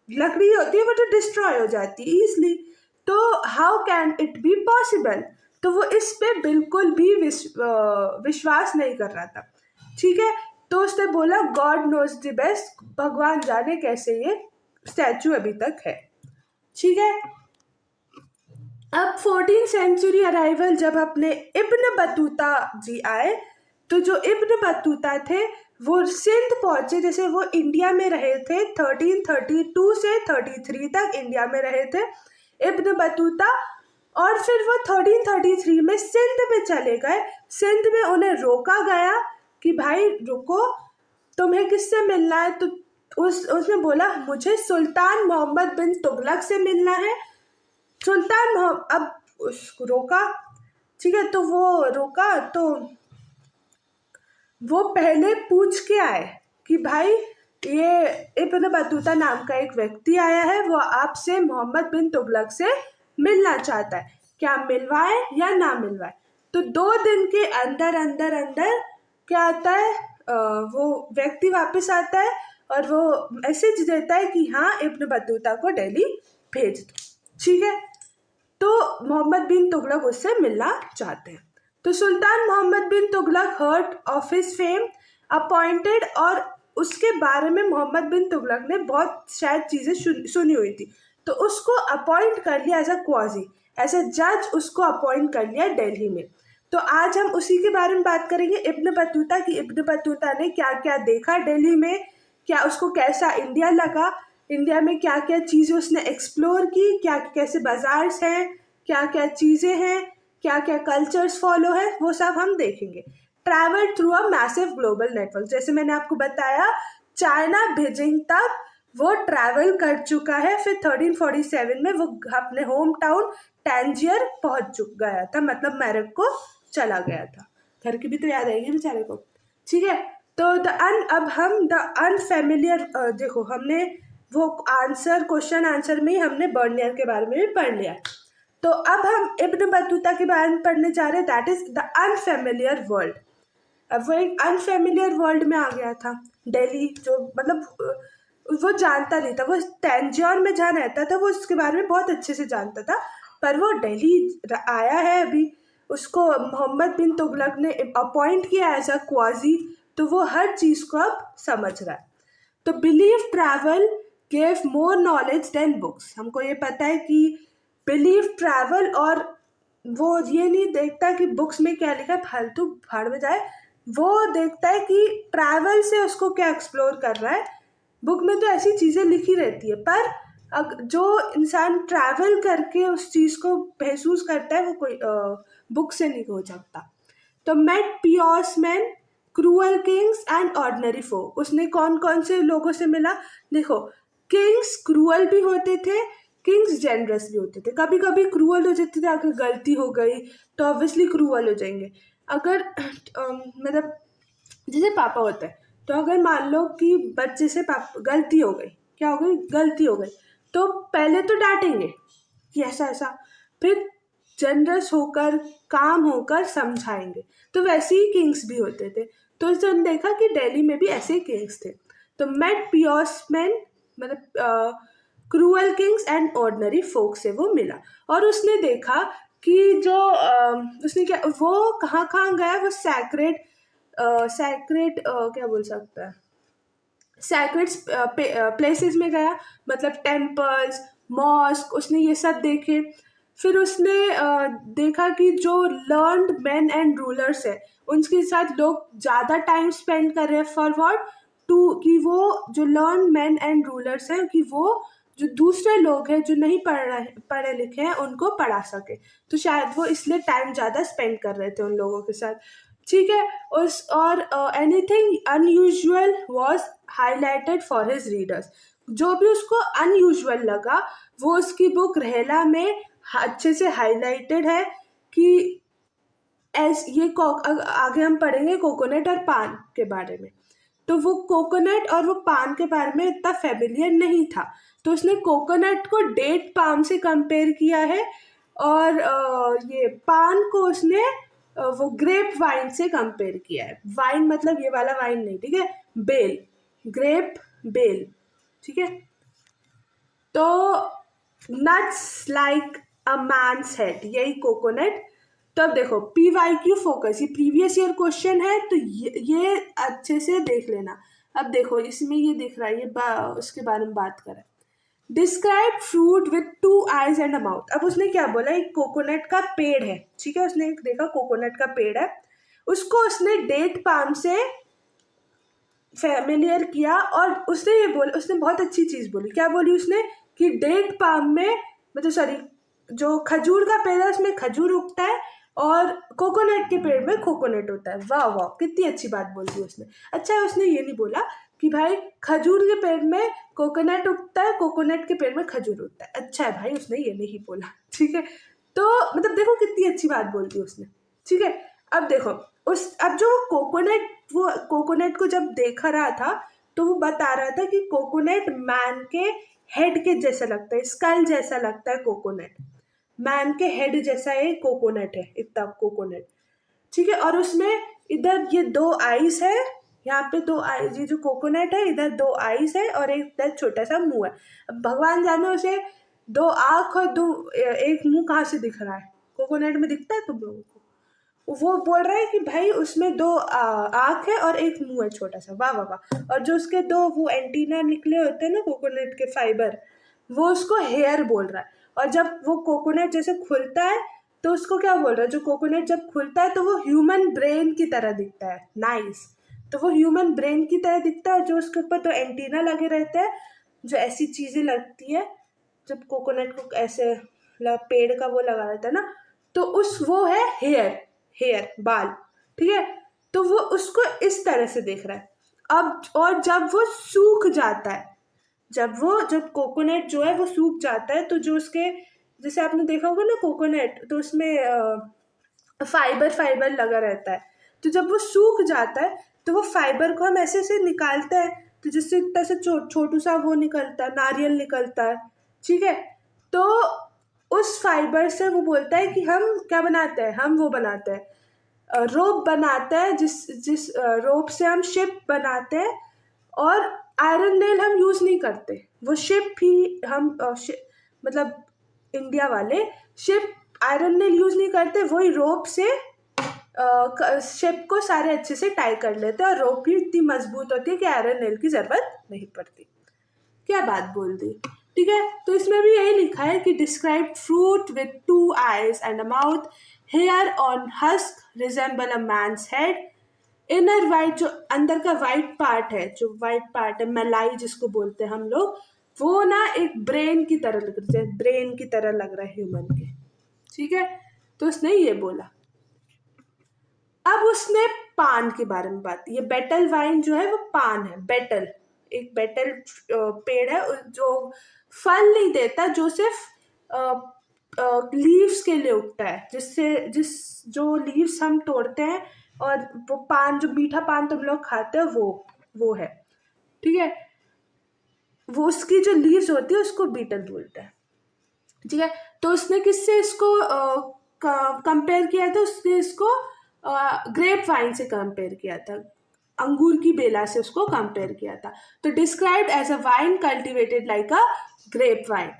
लकड़ी होती है वो तो डिस्ट्रॉय हो जाती है ईजली। तो how can it be possible? तो वो इस पे बिल्कुल भी विश्वास नहीं कर रहा था। ठीक है, तो उसने बोला गॉड नोज द बेस्ट, भगवान जाने कैसे ये स्टैचू अभी तक है। ठीक है, अब 14th सेंचुरी अराइवल जब अपने इब्न बतूता जी आए, तो जो इब्न बतूता थे वो सिंध पहुंचे। जैसे वो इंडिया में रहे थे 1332 से 33 तक इंडिया में रहे थे इब्न बतूता, और फिर वो 1333 में सिंध में चले गए। सिंध में उन्हें रोका गया कि भाई रुको, तुम्हें किससे मिलना है? तो उसने बोला मुझे सुल्तान मोहम्मद बिन तुगलक से मिलना है। सुल्तान मोहम्मद अब उसको रोका। ठीक है, तो वो रोका तो वो पहले पूछ के आए कि भाई ये इब्न बतूता नाम का एक व्यक्ति आया है, वो आपसे मोहम्मद बिन तुगलक से मिलना चाहता है, क्या मिलवाए या ना मिलवाए? तो 2 दिन के अंदर अंदर अंदर क्या आता है, वो व्यक्ति वापस आता है और वो मैसेज देता है कि हाँ इब्न बतूता को दिल्ली भेज दो। ठीक है, तो मोहम्मद बिन तुगलक उससे मिलना चाहते हैं। तो Sultan Muhammad bin Tughlaq heard of his fame appointed, और उसके बारे में मोहम्मद बिन तुगलक ने बहुत शायद चीज़ें सुनी हुई थी, तो उसको अपॉइंट कर लिया as a qazi, as a जज उसको अपॉइंट कर लिया दिल्ली में। तो आज हम उसी के बारे में बात करेंगे, इब्न बतूता की। इब्न बतूता ने क्या क्या देखा दिल्ली में, क्या उसको कैसा इंडिया लगा, इंडिया में क्या क्या चीज़ें उसने एक्सप्लोर की, क्या कैसे बाजार्स हैं, क्या क्या चीज़ें हैं, क्या क्या कल्चर्स फॉलो है, वो सब हम देखेंगे। Travel through a massive global network, जैसे मैंने आपको बताया चाइना बीजिंग तक वो ट्रैवल कर चुका है। फिर 1347 में वो अपने होम टाउन टैंजियर पहुंच गया था, मतलब मोरक्को चला गया था। घर की भी तो याद आएगी बेचारे को। ठीक है, तो अब हम द अनफेमिलियर, देखो हमने वो क्वेश्चन आंसर में ही हमने बर्नियर के बारे में भी पढ़ लिया। तो अब हम इब्न बतूता के बारे में पढ़ने जा रहे हैं, that is the unfamiliar world. अब वो एक अनफेमिलियर वर्ल्ड में आ गया था दिल्ली, जो मतलब वो जानता नहीं था। वो टैंजियर में जहाँ रहता था वो उसके बारे में बहुत अच्छे से जानता था, पर वो दिल्ली आया है अभी, उसको मोहम्मद बिन तुगलक ने अपॉइंट किया एज अ क्वाजी, तो वो हर चीज़ को अब समझ रहा है। तो believe travel gave more knowledge than books. हमको ये पता है कि बिलीव ट्रैवल, और वो ये नहीं देखता कि बुक्स में क्या लिखा है, फालतू भाड़ में जाए, वो देखता है कि ट्रैवल से उसको क्या एक्सप्लोर कर रहा है। बुक में तो ऐसी चीज़ें लिखी रहती है, पर जो इंसान ट्रैवल करके उस चीज़ को महसूस करता है वो कोई बुक से नहीं हो सकता। तो met pious man, cruel kings and ordinary folk. उसने कौन कौन से लोगों से मिला? देखो, किंग्स क्रूअल भी होते थे, किंग्स जेनरस भी होते थे। कभी कभी क्रूअल हो जाते थे, अगर गलती हो गई तो ऑब्वियसली क्रूअल हो जाएंगे। अगर मतलब जैसे पापा होता है, तो अगर मान लो कि बच्चे से गलती हो गई, क्या हो गई? गलती हो गई, तो पहले तो डांटेंगे कि ऐसा ऐसा, फिर जनरस होकर काम होकर समझाएंगे। तो वैसे ही किंग्स भी होते थे। तो उसने देखा कि दिल्ली में भी ऐसे किंग्स थे। तो मेट पियोस मैन, मतलब क्रूअल किंग्स एंड ऑर्डिनरी फोक से वो मिला, और उसने देखा कि जो उसने क्या, वो कहाँ कहाँ गया, वो सैक्रेड क्या बोल सकता है, सैक्रेड प्लेसेस में गया, मतलब टेम्पल्स, मॉस्क, उसने ये सब देखे। फिर उसने देखा कि जो लर्नड मैन एंड रूलर्स है उनके साथ लोग ज़्यादा टाइम स्पेंड कर रहे हैं, फॉर व्हाट टू, कि वो जो लर्न मैन एंड रूलर्स हैं कि वो जो दूसरे लोग हैं जो नहीं पढ़े लिखे हैं उनको पढ़ा सके, तो शायद वो इसलिए टाइम ज़्यादा स्पेंड कर रहे थे उन लोगों के साथ। ठीक है, और anything unusual was highlighted for his readers. जो भी उसको अनयूजुअल लगा वो उसकी बुक रहला में अच्छे से हाईलाइटेड है कि आगे हम पढ़ेंगे कोकोनट और पान के बारे में। तो वो कोकोनट और वो पान के बारे में इतना फेमिलियर नहीं था, तो उसने कोकोनट को डेट पाम से कंपेयर किया है, और ये पान को उसने वो ग्रेप वाइन से कंपेयर किया है। वाइन मतलब ये वाला वाइन नहीं, ठीक है, बेल, ग्रेप बेल, ठीक है। तो nuts like a man's head, यही कोकोनट। तो अब देखो PYQ फोकस, ये प्रीवियस ईयर क्वेश्चन है, तो ये अच्छे से देख लेना। अब देखो इसमें ये दिख रहा है, ये उसके बारे में बात करें। Describe fruit with 2 eyes and a mouth. अब उसने क्या बोला, एक कोकोनट का पेड़ है, ठीक है, उसने देखा कोकोनट का पेड़ है, उसको उसने डेट पाम से फेमिलियर किया, और उसने ये बोला, उसने बहुत अच्छी चीज़ बोली। क्या बोली उसने, कि डेट पाम में, मतलब सॉरी, जो खजूर का पेड़ है उसमें खजूर उगता है, और कोकोनट के पेड़ में कोकोनट होता है। वाह वाह, कितनी अच्छी बात बोल दी उसने। अच्छा, उसने ये नहीं बोला कि भाई खजूर के पेड़ में कोकोनट उगता है, कोकोनट के पेड़ में खजूर उगता है। अच्छा है भाई, उसने ये नहीं बोला, ठीक है। तो मतलब देखो कितनी अच्छी बात बोल दी उसने, ठीक है। अब देखो अब जो वो कोकोनट को जब देखा रहा था, तो वो बता रहा था कि कोकोनट मैन के हेड के जैसा लगता है, स्कल जैसा लगता है कोकोनट, मैन के हेड जैसा ये कोकोनट है, इतना कोकोनट, ठीक है। और उसमें इधर ये 2 आईज है, यहाँ पे 2 आईज, ये जो कोकोनट है इधर 2 आईज है, और एक इधर छोटा सा मुंह है। अब भगवान जाने उसे 2 आँख और 1 मुंह कहाँ से दिख रहा है, कोकोनट में दिखता है तुम लोगों को? वो बोल रहा है कि भाई उसमें 2 आँख है और 1 मुंह है छोटा सा। वाह वाह वाह। और जो उसके 2 वो एंटीना निकले होते हैं ना कोकोनट के फाइबर, वो उसको हेयर बोल रहा है। और जब वो कोकोनट जैसे खुलता है, तो उसको क्या बोल रहा है, जो कोकोनट जब खुलता है तो वो ह्यूमन ब्रेन की तरह दिखता है। नाइस। तो वो ह्यूमन ब्रेन की तरह दिखता है, जो उसके ऊपर 2 एंटीना लगे रहते हैं, जो ऐसी चीज़ें लगती है जब कोकोनट को ऐसे पेड़ का वो लगा रहता है ना, तो वो है हेयर बाल, ठीक है। तो वो उसको इस तरह से देख रहा है। अब और जब वो सूख जाता है, जब कोकोनट जो है वो सूख जाता है, तो जो उसके, जैसे आपने देखा होगा ना कोकोनट, तो उसमें फाइबर लगा रहता है। तो जब वो सूख जाता है, तो वो फाइबर को हम ऐसे से निकालते हैं, तो जिससे इतना से छोटू सा वो निकलता है, नारियल निकलता है, ठीक है। तो उस फाइबर से वो बोलता है कि हम क्या बनाते हैं, हम वो बनाते हैं, रोप बनाते हैं, जिस रोप से हम शिप बनाते हैं। और आयरन नेल हम यूज़ नहीं करते, वो शिप ही हम मतलब इंडिया वाले शिप आयरन नेल यूज़ नहीं करते, वही रोप से शिप को सारे अच्छे से टाई कर लेते हैं, और रोप भी इतनी मजबूत होती है कि आयरन नेल की ज़रूरत नहीं पड़ती। क्या बात बोल दी, ठीक है। तो इसमें भी यही लिखा है कि describe fruit with 2 eyes and a mouth, hair on husk resemble a man's head, inner white, जो अंदर का वाइट पार्ट है, जो वाइट पार्ट है, मलाई जिसको बोलते हैं हम लोग, वो ना एक ब्रेन की तरह लग रहा है, ब्रेन की तरह लग रहा है ह्यूमन के, ठीक है। तो उसने ये बोला। अब उसने पान के बारे में बात, ये बेटल वाइन जो है वो पान है, बेटल एक बेटल पेड़ है जो फल नहीं देता, जो सिर्फ लीव्स के लिए उगता है, जो लीव्स हम तोड़ते हैं, और वो पान, जो मीठा पान तुम लोग खाते हो, वो है, ठीक है। वो उसकी जो लीव्स होती है उसको बीटल बोलते हैं, ठीक है। तो उसने किससे इसको कंपेयर किया था, उसने इसको ग्रेप वाइन से कंपेयर किया था, अंगूर की बेला से उसको कंपेयर किया था। तो described as a vine cultivated like a grape vine,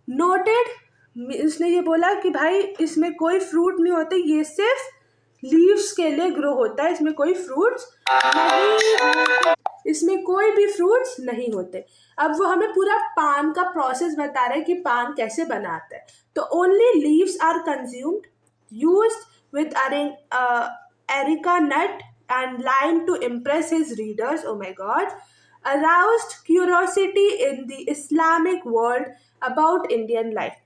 noted, उसने ये बोला कि भाई इसमें कोई फ्रूट नहीं होते, ये सिर्फ लीव्स के लिए ग्रो होता है, इसमें कोई फ्रूट्स नहीं, इसमें कोई भी फ्रूट्स नहीं होते। अब वो हमें पूरा पान का प्रोसेस बता रहे हैं कि पान कैसे बनाते हैं। तो only leaves are consumed, used with areca nut and line to impress his readers, oh my god, aroused curiosity in the Islamic world about Indian life.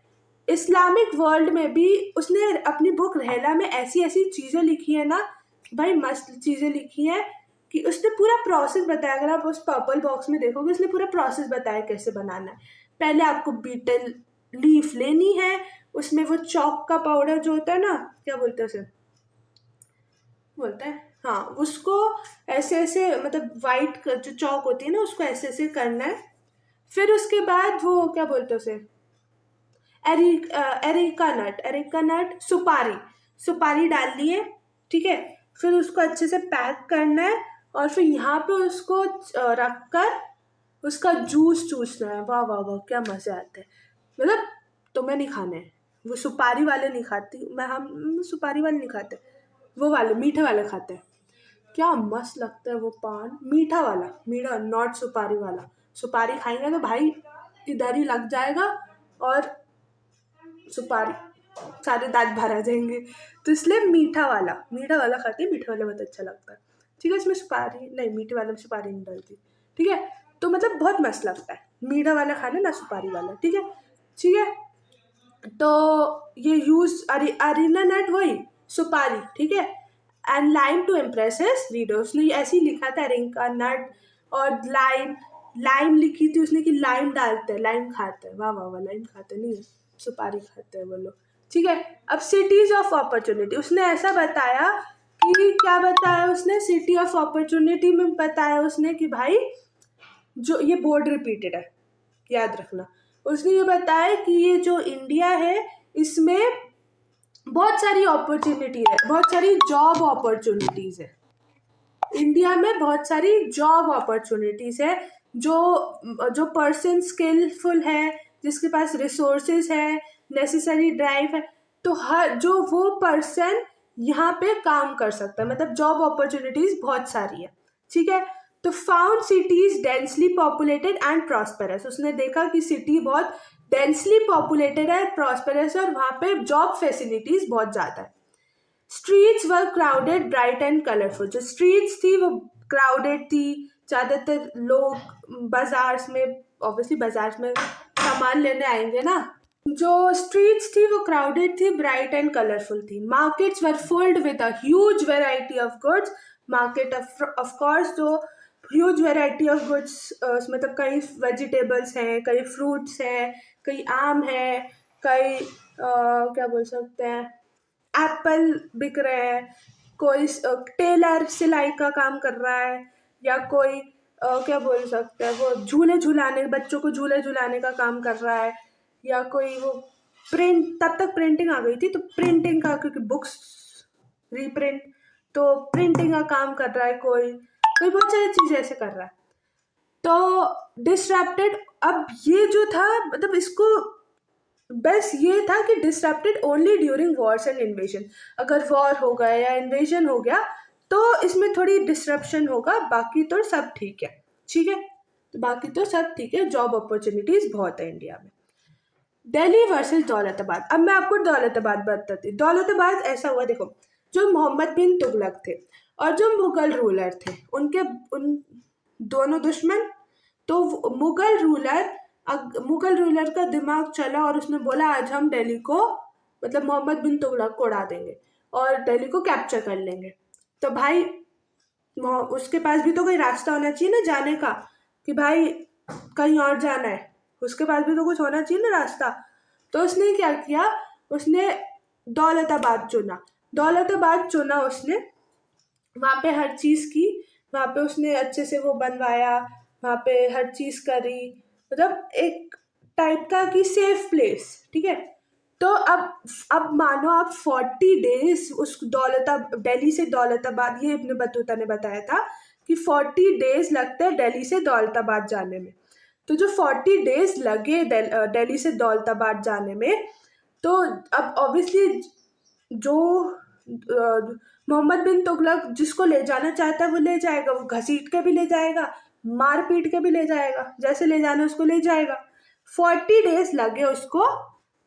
Islamic world में भी उसने अपनी बुक रहला में ऐसी ऐसी चीज़ें लिखी है ना भाई, मस्त चीज़ें लिखी हैं, कि उसने पूरा प्रोसेस बताया। अगर आप उस पर्पल बॉक्स में देखोगे, उसने पूरा प्रोसेस बताया कैसे बनाना है। पहले आपको बीटल लीफ लेनी है, उसमें वो चॉक का पाउडर जो होता है ना, क्या बोलते हैं उसे, बोलते हैं, हाँ, उसको ऐसे ऐसे मतलब वाइट जो चौक होती है ना उसको ऐसे ऐसे करना है। फिर उसके बाद वो क्या बोलते हैं उसे, एरिका नट, सुपारी, सुपारी डालनी है, ठीक है। फिर उसको अच्छे से पैक करना है और फिर यहाँ पे उसको रख कर उसका जूस चूसना है। वाह वाह वाह, क्या मज़े आते हैं। मतलब तुम्हें नहीं खाने हैं, वो सुपारी वाले नहीं खाती मैं, हम सुपारी वाले नहीं खाते, वो वाले मीठे वाले खाते हैं। क्या मस्त लगता है वो पान, मीठा वाला, मीठा, नॉट सुपारी वाला। सुपारी खाएंगे तो भाई इधर ही लग जाएगा और सुपारी सारे दांत भर आ जाएंगे। तो इसलिए मीठा वाला खाती है, मीठे वाला बहुत अच्छा लगता है, ठीक है। इसमें सुपारी नहीं, मीठे वाले में सुपारी नहीं डलती, ठीक है। तो मतलब बहुत मस्त लगता है मीठा वाला खाना ना सुपारी वाला, ठीक है, ठीक है। तो ये यूज अरीना नट वही सुपारी, ठीक है। And lime to impress his reader, उसने ऐसे ही लिखा था रिंका नट, और लाइम, लाइम लिखी थी उसने कि लाइम डालते हैं, लाइम खाते हैं। वाह वाह वाह, लाइम खाते नहीं है, सुपारी खाते हैं वो लोग, ठीक है। अब सिटीज ऑफ अपॉर्चुनिटी उसने ऐसा बताया कि, क्या बताया उसने, सिटी ऑफ अपॉर्चुनिटी में बताया उसने कि भाई जो ये बोर्ड रिपीटेड है, याद रखना। उसने ये बताया कि ये जो इंडिया है इसमें बहुत सारी अपॉर्चुनिटी है, बहुत सारी जॉब अपॉर्चुनिटीज है। इंडिया में बहुत सारी जॉब अपॉर्चुनिटीज है। जो जो पर्सन स्किलफुल है, जिसके पास रिसोर्सेज है, नेसेसरी ड्राइव है, तो हर जो वो पर्सन यहाँ पे काम कर सकता है, मतलब जॉब अपॉर्चुनिटीज बहुत सारी है, ठीक है। तो found cities densely populated and prosperous, उसने देखा कि सिटी बहुत डेंसली पॉपुलेटेड है, प्रॉस्पेरस है, और वहाँ पे जॉब फैसिलिटीज बहुत ज़्यादा है। Streets were crowded, bright and colourful, जो स्ट्रीट्स थी वो क्राउडेड थी, ज़्यादातर लोग बाजार्स में, ऑब्वियसली बाजार्स में सामान लेने आएंगे ना। जो स्ट्रीट्स थी वो क्राउडेड थी, ब्राइट एंड कलरफुल थी। Markets were filled with a huge variety of goods, market of course जो ह्यूज वेराइटी ऑफ गुड्स, मतलब कई वेजिटेबल्स हैं, कई फ्रूट्स हैं, कई आम है, कई क्या बोल सकते हैं, एप्पल बिक रहे हैं, कोई टेलर सिलाई का काम कर रहा है, या कोई क्या बोल सकते हैं वो झूले झुलाने, बच्चों को झूले झुलाने का काम कर रहा है, या कोई वो प्रिंट, तब तक प्रिंटिंग आ गई थी तो प्रिंटिंग का, क्योंकि बुक्स रीप्रिंट, तो प्रिंटिंग का काम कर रहा है, कोई कोई बहुत सारी चीज़ें ऐसे कर रहा है। तो डिसरप्टेड, अब ये जो था मतलब इसको बस ये था कि disrupted only during Wars and invasion, अगर वॉर हो गया या इन्वेजन हो गया तो इसमें थोड़ी डिसरप्शन होगा, बाकी तो सब ठीक है, ठीक है। तो बाकी तो सब ठीक है, जॉब अपॉर्चुनिटीज बहुत है इंडिया में। दिल्ली वर्सेस दौलताबाद, अब मैं आपको दौलताबाद बताती हूँ। दौलताबाद ऐसा हुआ, देखो, जो मोहम्मद बिन तुगलक थे और जो मुगल रूलर थे, उन दोनों दुश्मन। तो मुगल रूलर का दिमाग चला और उसने बोला आज हम दिल्ली को, मतलब मोहम्मद बिन तुगलक को उड़ा देंगे और दिल्ली को कैप्चर कर लेंगे। तो भाई उसके पास भी तो कोई रास्ता होना चाहिए ना जाने का, कि भाई कहीं और जाना है, उसके पास भी तो कुछ होना चाहिए ना रास्ता। तो उसने क्या किया, उसने दौलताबाद चुना उसने, वहाँ पे हर चीज़ की, वहाँ पे उसने अच्छे से वो बनवाया, वहाँ पे हर चीज़ करी, मतलब एक टाइप का कि सेफ प्लेस, ठीक है। तो अब मानो आप 40 डेज उस दिल्ली से दौलताबाद, ये इब्न बतूता ने बताया था कि 40 डेज लगते हैं दिल्ली से दौलताबाद जाने में। तो जो 40 डेज लगे दिल्ली से दौलताबाद जाने में, तो अब ऑब्वियसली जो मोहम्मद बिन तुगलक जिसको ले जाना चाहता है वो ले जाएगा, वो घसीट के भी ले जाएगा, मार पीट के भी ले जाएगा, जैसे ले जाना उसको ले जाएगा। 40 डेज लगे उसको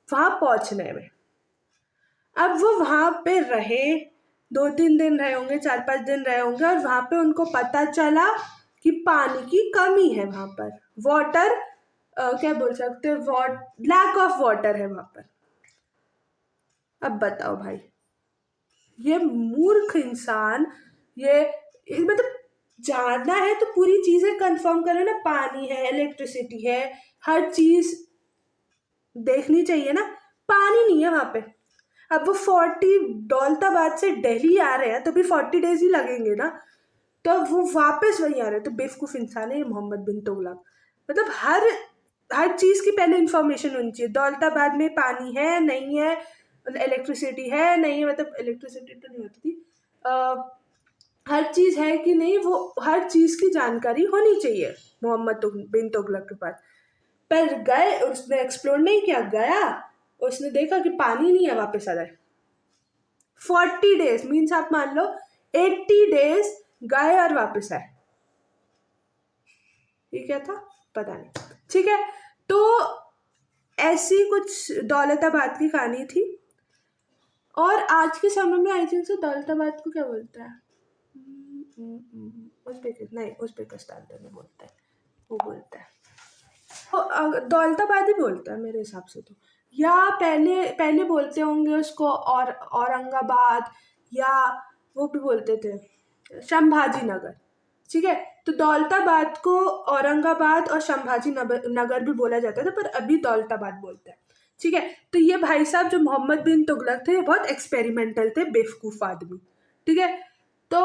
वहां पहुंचने में। अब वो वहां पे रहे, 2-3 दिन रहे होंगे, 4-5 दिन रहे होंगे, और वहां पे उनको पता चला कि पानी की कमी है वहां पर, वाटर क्या बोल सकते हैं, लैक ऑफ वाटर है वहां पर। अब बताओ भाई, ये मूर्ख इंसान, ये मतलब जानना है तो पूरी चीजें कंफर्म करो ना, पानी है, इलेक्ट्रिसिटी है, हर चीज देखनी चाहिए ना। पानी नहीं है वहां पे, अब वो 40 दौलताबाद से दिल्ली आ रहे हैं तो भी 40 डेज ही लगेंगे ना, तो अब वो वापस वहीं आ रहे हैं। तो बेवकूफ़ इंसान है ये मोहम्मद बिन तुगलक। मतलब हर चीज़ की पहले इन्फॉर्मेशन होनी चाहिए। दौलताबाद में पानी है नहीं है, इलेक्ट्रिसिटी है नहीं है, मतलब इलेक्ट्रिसिटी तो नहीं होती थी, हर चीज़ है कि नहीं, वो हर चीज़ की जानकारी होनी चाहिए मोहम्मद बिन तुगलक के पास। पर गए, उसने एक्सप्लोर नहीं किया, गया उसने देखा कि पानी नहीं है, वापस आ जाए। 40 डेज मीन्स आप मान लो 80 डेज गए और वापस आए। ये क्या था पता नहीं, ठीक है। तो ऐसी कुछ दौलताबाद की कहानी थी। और आज के समय में आई थिंक से दौलताबाद को क्या बोलते हैं, उज़्बेकिस्तान तो नहीं बोलते, वो बोलते हैं तो दौलताबाद ही बोलता है मेरे हिसाब से तो, या पहले पहले बोलते होंगे उसको और औरंगाबाद, या वो भी बोलते थे संभाजी नगर, ठीक है। तो दौलताबाद को औरंगाबाद और संभाजी नगर भी बोला जाता था, पर अभी दौलताबाद बोलते हैं, ठीक है। तो ये भाई साहब जो मोहम्मद बिन तुगलक थे, ये बहुत एक्सपेरिमेंटल थे, बेवकूफ़ आदमी, ठीक है। तो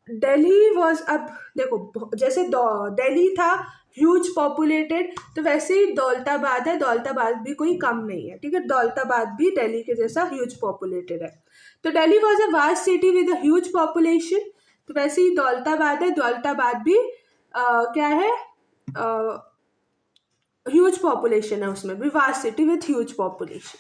दिल्ली वॉज, अब देखो जैसे दिल्ली था ह्यूज पॉपुलेटेड, तो वैसे ही दौलताबाद है, दौलताबाद भी कोई कम नहीं है, ठीक है। दौलताबाद भी दिल्ली के जैसा ह्यूज पॉपुलेटेड है। तो Delhi was a vast city with a huge population, तो वैसे ही दौलताबाद है, दौलताबाद भी क्या है, ह्यूज पॉपुलेशन है, उसमें भी vast city with huge population,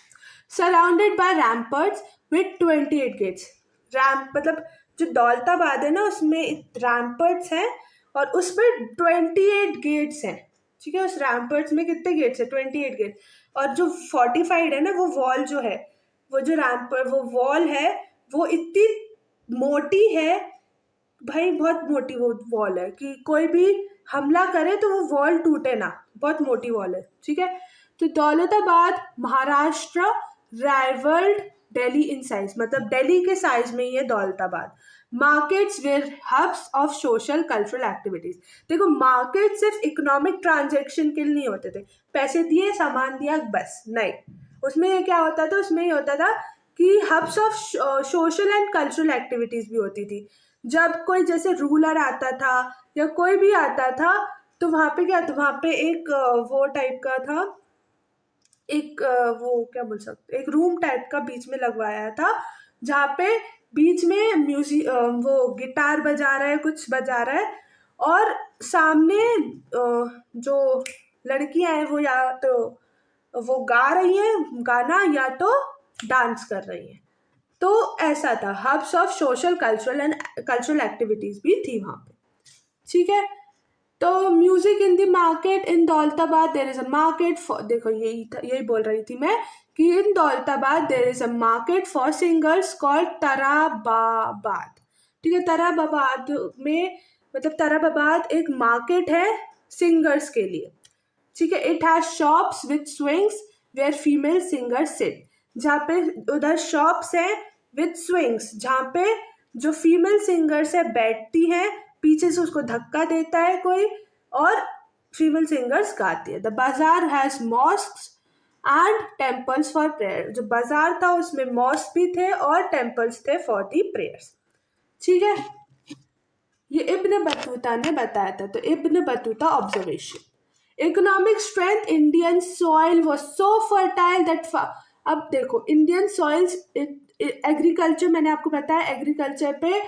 surrounded by ramparts with 28 gates. Ramp मतलब जो दौलताबाद है ना, उसमें रैम्पर्ट्स हैं और उसमें 28 गेट्स हैं, ठीक है। उस रैम्पर्ट्स में कितने गेट्स हैं, 28 गेट। और जो फोर्टिफाइड है ना, वो वॉल जो है, वो जो वो वॉल है, वो इतनी मोटी है भाई, बहुत मोटी वो वॉल है कि कोई भी हमला करे तो वो वॉल टूटे ना, बहुत मोटी वॉल है, ठीक है। तो Daulatabad Maharashtra rivalled Delhi in size, मतलब दिल्ली के साइज में ही है Daulatabad. Markets were hubs of social cultural activities. देखो मार्केट सिर्फ इकोनॉमिक ट्रांजेक्शन के लिए नहीं होते थे, पैसे दिए सामान दिया बस नहीं, उसमें ये क्या होता था, उसमें ये होता था कि hubs of social and cultural activities भी होती थी। जब कोई जैसे रूलर आता था या कोई भी आता था, तो वहाँ पे क्या था, वहाँ पे एक वो टाइप का था, एक वो क्या बोल सकते, एक रूम टाइप का बीच में लगवाया था, जहाँ पे बीच में म्यूजिक, वो गिटार बजा रहा है, कुछ बजा रहा है, और सामने जो लड़कियां हैं वो या तो वो गा रही हैं गाना या तो डांस कर रही हैं। तो ऐसा था, hubs of social cultural activities भी थी वहाँ पे, ठीक है। तो music in the market in Daulatabad there is a market for, देखो यही बोल रही थी मैं कि in Daulatabad there is a market for singers called Tarababad, ठीक है। तराबाबाद में, मतलब तराबाबाद एक मार्केट है सिंगर्स के लिए, ठीक है। It has shops with swings where female singers sit, जहाँ पे उधर शॉप्स हैं विथ स्विंग्स, जहाँ पे जो फीमेल सिंगर्स है बैठती हैं, पीछे से उसको धक्का देता है कोई और फीमेल सिंगर्स गाती है। द बाजार has mosques and temples for prayer, जो बाजार था उसमें मॉस्क भी थे और टेम्पल्स थे फॉर दी प्रेयर्स, ठीक है। ये इब्न बतूता ने बताया था। तो Ibn Battuta observation, economic strength Indian soil was so fertile that, अब देखो इंडियन सॉइल्स, एग्रीकल्चर मैंने आपको बताया, एग्रीकल्चर पे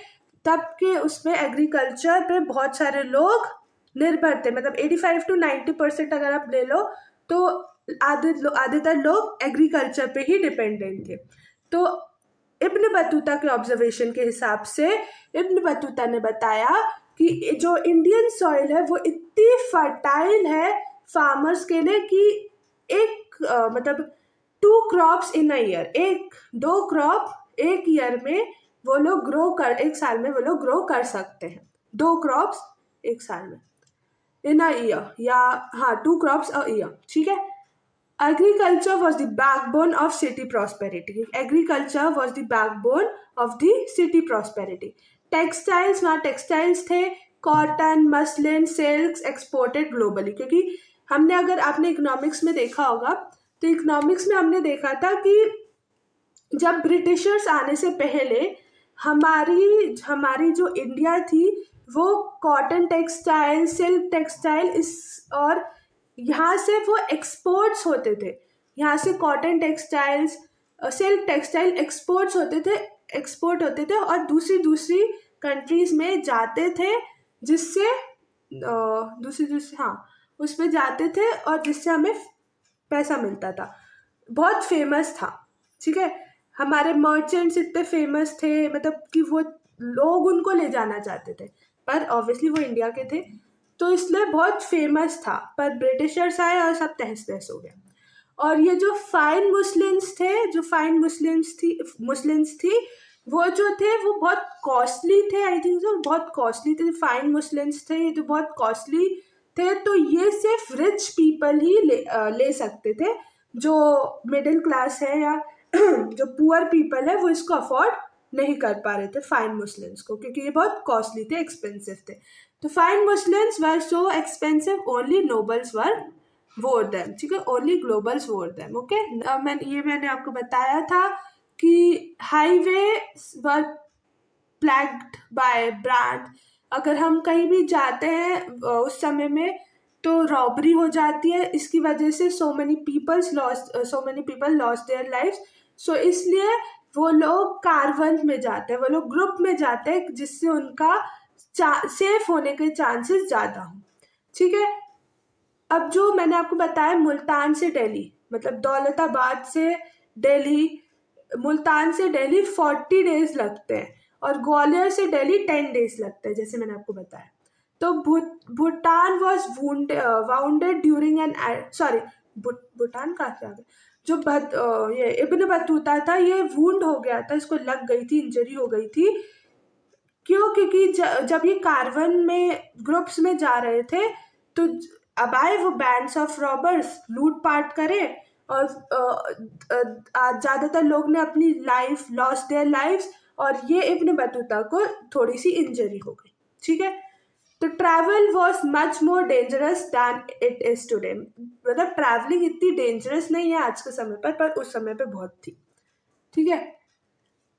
तब के उसमें एग्रीकल्चर पे बहुत सारे लोग निर्भर थे, मतलब 85 to 90% अगर आप ले लो तो आधेतर लोग एग्रीकल्चर पे ही डिपेंडेंट थे। तो इब्न बतूता के ऑब्जर्वेशन के हिसाब से इब्न बतूता ने बताया कि जो इंडियन सॉइल है वो इतनी फर्टाइल है फार्मर्स के लिए कि एक मतलब 2 crops in a year, 2 crop एक ईयर में वो लोग एक साल में वो लोग ग्रो कर सकते हैं, 2 क्रॉप्स एक साल में इन अ ईयर, या हाँ 2 क्रॉप्स अ ईयर, ठीक है। Agriculture was the backbone of city prosperity. Agriculture was the backbone of the city prosperity. Textiles, वहाँ टेक्सटाइल्स थे, cotton, muslin, silks exported globally, क्योंकि हमने, अगर आपने इकोनॉमिक्स में देखा होगा तो इकोनॉमिक्स में हमने देखा था कि जब ब्रिटिशर्स आने से पहले हमारी हमारी जो इंडिया थी वो कॉटन टेक्सटाइल, सिल्क टेक्सटाइल इस और यहाँ से वो एक्सपोर्ट्स होते थे। यहाँ से cotton textiles, silk textile export होते थे और दूसरी दूसरी कंट्रीज में जाते थे, जिससे दूसरी दूसरी हाँ उसमें जाते थे और जिससे हमें पैसा मिलता था। बहुत फेमस था, ठीक है। हमारे मर्चेंट्स इतने फेमस थे, मतलब कि वो लोग उनको ले जाना चाहते थे, पर ऑब्वियसली वो इंडिया के थे तो इसलिए बहुत फेमस था। पर ब्रिटिशर्स आए और सब तहस नहस हो गया। और ये जो फाइन मुस्लिम्स थे, जो फाइन मुस्लिम्स थी वो जो थे वो बहुत कॉस्टली थे। आई थिंक सो बहुत कॉस्टली थे। फाइन मुस्लिम्स थे ये तो बहुत कॉस्टली थे, तो ये सिर्फ रिच पीपल ही ले सकते थे। जो मिडिल क्लास है या जो पुअर पीपल है वो इसको अफोर्ड नहीं कर पा रहे थे फाइन मुस्लिम्स को, क्योंकि ये बहुत कॉस्टली थे, एक्सपेंसिव थे। तो fine muslins were so expensive, only nobles wore वोर देम, ठीक है, only globals wore them. Okay, मैंने आपको बताया था कि highway were plagued by brigands. अगर हम कहीं भी जाते हैं उस समय में तो रॉबरी हो जाती है, इसकी वजह से so many people lost their lives. So इसलिए वो लोग कारवंस में जाते हैं, वो लोग ग्रुप में जाते हैं, जिससे उनका सेफ होने के चांसेस ज़्यादा हों, ठीक है। अब जो मैंने आपको बताया मुल्तान से दिल्ली, मतलब दौलताबाद से दिल्ली, मुल्तान से दिल्ली 40 डेज लगते हैं और ग्वालियर से दिल्ली 10 डेज लगते हैं, जैसे मैंने आपको बताया। तो Bhutan was bounded during an sorry Bhutan कहाँ से आ गया, जो ये इब्न बतूता था ये वुंड हो गया था, इसको लग गई थी, इंजरी हो गई थी। क्यों? क्योंकि जब ये कारवन में ग्रुप्स में जा रहे थे तो अब आए वो बैंड्स ऑफ रॉबर्स, लूट पाट करे और ज़्यादातर लोग ने अपनी लाइफ लॉस्ट देयर लाइव्स और ये इब्न बतूता को थोड़ी सी इंजरी हो गई, ठीक है। तो travel was much more dangerous than it is today, मतलब ट्रैवलिंग इतनी डेंजरस नहीं है आज के समय पर उस समय पे बहुत थी, ठीक है।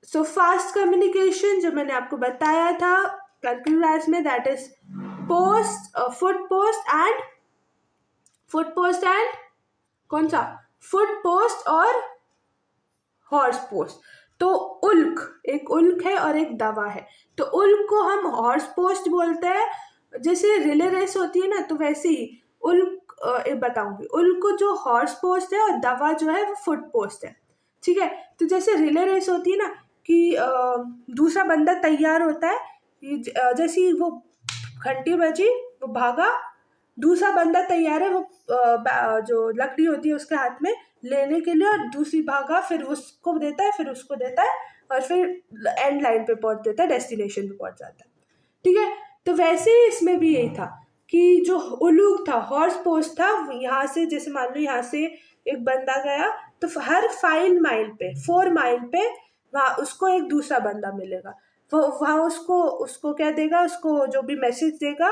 सो फास्ट कम्युनिकेशन जो मैंने आपको बताया था कैलकुलस में, that is foot post and कौन सा फुट पोस्ट और हॉर्स पोस्ट। तो एक उल्क है और एक दवा है। तो उल्क को हम हॉर्स पोस्ट बोलते हैं, जैसे रिले रेस होती है ना, तो वैसे ही उल्क बताऊंगी। उल्क को जो हॉर्स पोस्ट है और दवा जो है वो फुट पोस्ट है, ठीक है। तो जैसे रिले रेस होती है ना कि दूसरा बंदा तैयार होता है कि जैसे ही वो घंटी बजी वो भागा, दूसरा बंदा तैयार है वो जो लकड़ी होती है उसके हाथ में लेने के लिए, और दूसरी भागा, फिर उसको देता है, फिर उसको देता है और फिर एंड लाइन पे पहुंच देता है, डेस्टिनेशन पे पहुंच जाता है, ठीक है। तो वैसे ही इसमें भी यही था कि जो उलूक था, हॉर्स पोस्ट था, यहाँ से जैसे मान लो यहाँ से एक बंदा गया तो हर 4 माइल पे वहाँ उसको एक दूसरा बंदा मिलेगा। वो वहाँ उसको उसको क्या देगा, उसको जो भी मैसेज देगा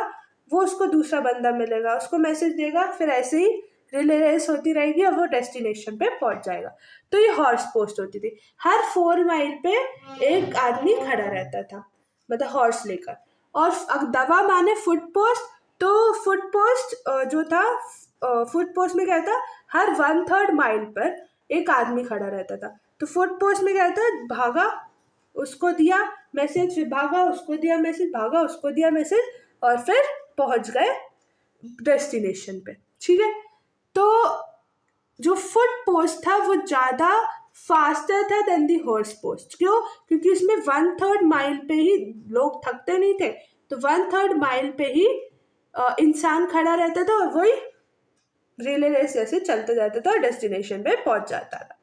वो उसको दूसरा बंदा मिलेगा, उसको मैसेज देगा, फिर ऐसे ही रिले रेस होती रहेगी और वो डेस्टिनेशन पे पहुंच जाएगा। तो ये हॉर्स पोस्ट होती थी। हर 4 माइल पे एक आदमी खड़ा रहता था, मतलब हॉर्स लेकर। और दवा माने फुट पोस्ट, तो फुट पोस्ट जो था, फुट पोस्ट में क्या था, हर 1/3 माइल पर एक आदमी खड़ा रहता था। तो फुट पोस्ट में क्या था, भागा उसको दिया मैसेज, फिर भागा उसको दिया मैसेज, भागा उसको दिया मैसेज और फिर पहुंच गए डेस्टिनेशन पे, ठीक है। तो जो फुट पोस्ट था वो ज़्यादा फास्टर था देन दी हॉर्स पोस्ट। क्यों? क्योंकि उसमें 1/3 माइल पे ही लोग थकते नहीं थे, तो 1/3 माइल पे ही इंसान खड़ा रहता था और वही रिले रेस जैसे चलते जाता था और डेस्टिनेशन पे पहुंच जाता था,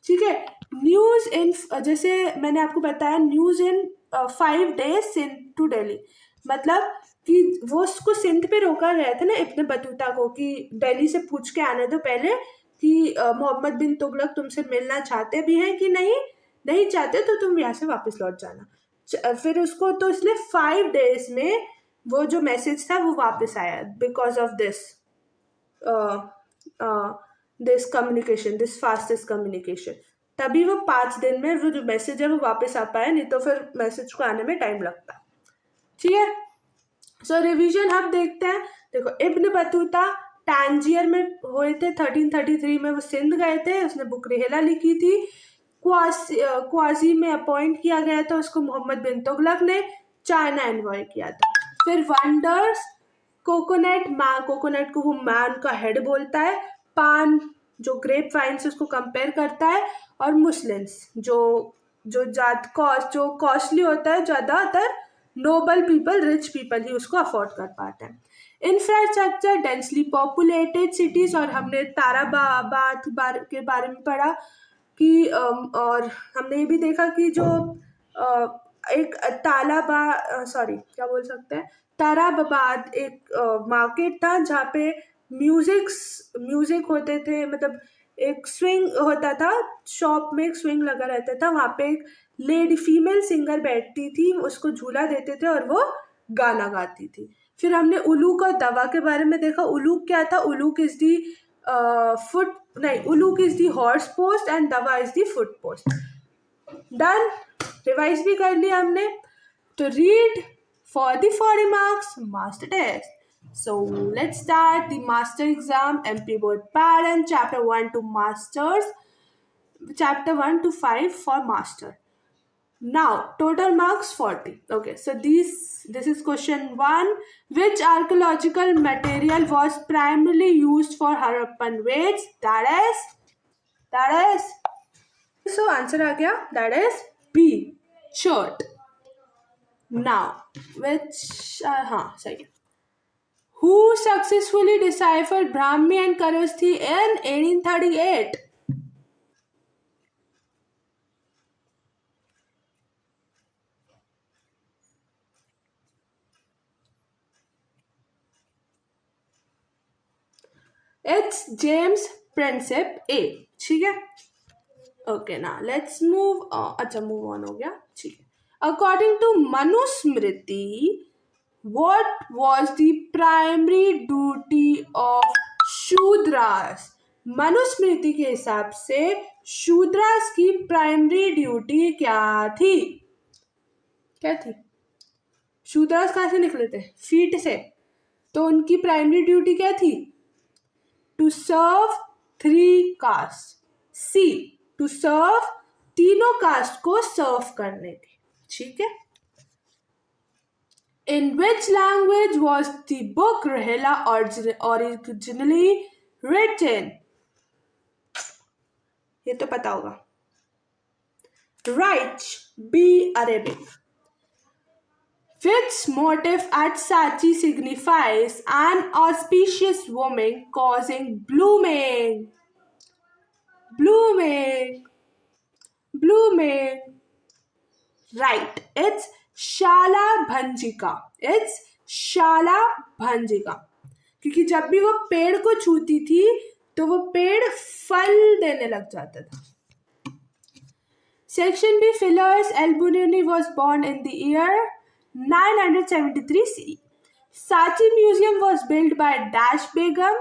ठीक है। न्यूज़ इन, जैसे मैंने आपको बताया, news in 5 days Sindh to Delhi, मतलब कि वो उसको सिंध पे रोका गया था ना इब्न बतूता को, कि दिल्ली से पूछ के आने दो पहले कि मोहम्मद बिन तुगलक तुमसे मिलना चाहते भी हैं कि नहीं चाहते तो तुम यहाँ से वापस लौट जाना। फिर उसको तो इसलिए 5 days में वो जो मैसेज था वो वापस आया, because of this communication, this fastest communication. तभी वो 5 दिन में वो जो मैसेज है वो वापस आ पाया, नहीं तो फिर मैसेज को आने में टाइम लगता। ठीक है, सो रिवीजन अब देखते हैं। देखो, इब्न बतूता टांजियर में हुए थे 1333 में, वो सिंध गए थे, उसने बुक रेहला लिखी थी। क्वासी में अपॉइंट किया गया था उसको मोहम्मद बिन तुगलक ने, चाइना एनवॉय किया था। फिर वंडर्स, कोकोनट को वो मैन का हेड बोलता है, पान जो ग्रेप वाइन से उसको कंपेयर करता है, और मुस्लिम्स जो जो जो कॉस्टली होता है, ज़्यादातर नोबल पीपल, रिच पीपल ही उसको अफोर्ड कर पाते हैं। इंफ्रास्ट्रक्चर, डेंसली पॉपुलेटेड सिटीज, और हमने ताराबाद के बारे में पढ़ा कि और हमने ये भी देखा कि जो एक क्या बोल सकते हैं, ताराबाद एक मार्केट था जहाँ पे म्यूजिक होते थे, मतलब एक स्विंग होता था, शॉप में एक स्विंग लगा रहता था, वहाँ पे एक लेडी फीमेल सिंगर बैठती थी, उसको झूला देते थे और वो गाना गाती थी। फिर हमने उलूक और दवा के बारे में देखा। उलूक क्या था? उलूक इज दी उलूक is the horse post and दवा is the foot post. Done, revise भी कर लिया हमने। तो read for the 40 marks master test. So let's start the master exam, MP board pattern, chapter 1 to masters, chapter 1 to 5 for master. Now total marks 40. Okay, so this is question 1. Which archaeological material was primarily used for Harappan raids? That is so answer आ गया, that is B, chert. Now, second. Who successfully deciphered Brahmi and Kharosthi in 1838? It's James Princip A. ठीक है? Okay, now let's move on. अच्छा, move on हो गया, ठीक है। According to Manusmriti, what was the primary duty of Shudras? Manusmriti के हिसाब से शूद्रास की प्राइमरी ड्यूटी क्या थी? शूद्रास कहाँ से निकले थे? फीट से। तो उनकी प्राइमरी ड्यूटी क्या थी? To serve 3 caste. See, to serve तीनों कास्ट को सर्व करने की। ठीक है। In which language was the book Rehla originally written? ये तो पता होगा। Right, B, Arabic. Which motif at Sachi signifies an auspicious woman causing blooming? Right, it's शाला भंजिका। क्योंकि जब भी वो पेड़ को छूती थी तो वो पेड़ फल देने लग जाता था। Section B, fillers. Al-Biruni was born in the year 973 CE. Sachi Museum was built by Dash Begum,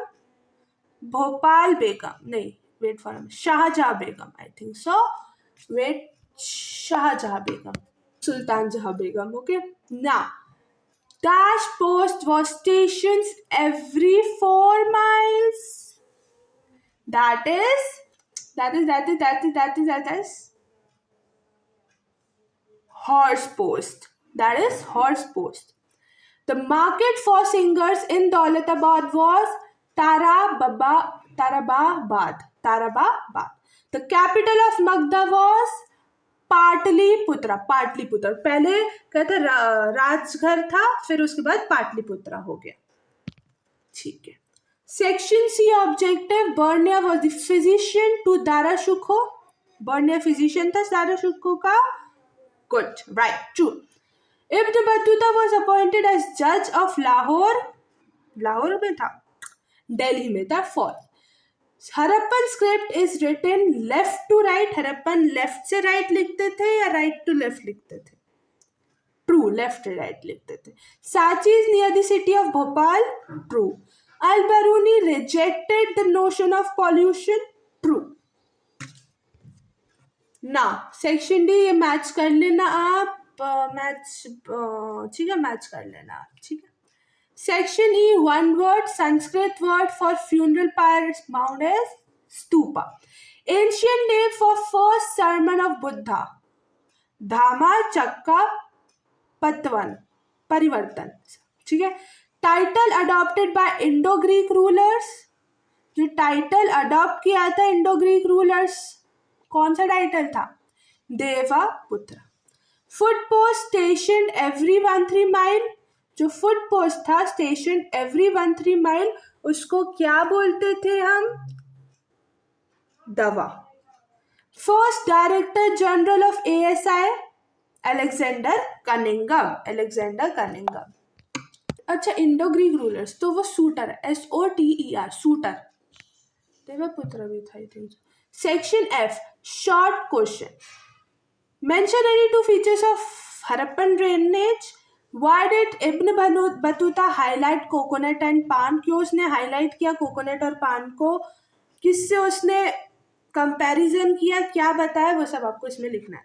Bhopal Begum. नहीं, wait for him. Shahjahan Begum, I think so. Wait, Shahjahan Begum. Sultan Jahan Begum. Okay. Now, Dash post was stationed every 4 miles. That is horse post. That is horse post. The market for singers in Daulatabad was Tarababad. The capital of Magda was Pataliputra. पहले कहते राजघर था, फिर उसके बाद पाटलिपुत्रा हो गया। ठीक है। Section C objective, Bernier was the physician to Dara Shikoh. Bernier physician था दाराशुको का। Good, right, true. Ibn Battuta was appointed as जज ऑफ लाहौर में था, दिल्ली में था, false. Harappan script is written left to right. Harappan left से राइट लिखते थे या राइट टू लेफ्ट लिखते थे? ट्रू, लेफ्ट टू राइट लिखते थे। साची is near the city of Bhopal. True. Al-Biruni rejected the notion of pollution. True. ना सेक्शन डी ये मैच कर लेना आप, मैच ठीक है, मैच कर लेना आप, ठीक है। Section E, one word Sanskrit word for funeral pyre is found as stupa. Ancient name for first sermon of Buddha, धामा चक्का पतवन परिवर्तन, ठीक है। Title adopted by Indo Greek rulers, जो टाइटल अडॉप्ट किया था इंडो ग्रीक रूलर्स, कौन सा टाइटल था? देवा पुत्र। Foot post station every 1-3 mile, जो फुट पोस्ट था स्टेशन एवरी 1-3 माइल, उसको क्या बोलते थे हम? दवा। First director general of ASI, Alexander Cunningham, Alexander Cunningham. अच्छा, इंडो ग्रीक रूलर्स तो वो सूटर है, SOTER, सूटर। देवपुत्र भी था, I think. Section F, short question. Mention any 2 features of Harappan drainage. Why did Ibn Battuta highlight coconut and पान? क्यों उसने हाईलाइट किया कोकोनट और पान को? किससे उसने कंपैरिजन किया, क्या बताया, वो सब आपको इसमें लिखना है।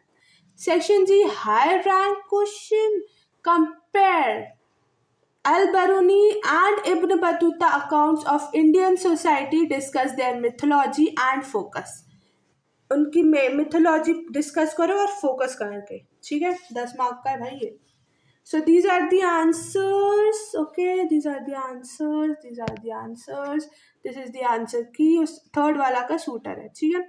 Section G, high rank question. Compare Al-Biruni and Ibn Battuta accounts of Indian society, discuss their mythology and focus. उनकी मिथोलॉजी डिस्कस करो और फोकस करके, ठीक है। 10 मार्क का है भाई ये। So these are the answers, okay, these are the answers, these are the answers, this is the answer की, उस थर्ड वाला का शूटर है, ठीक है।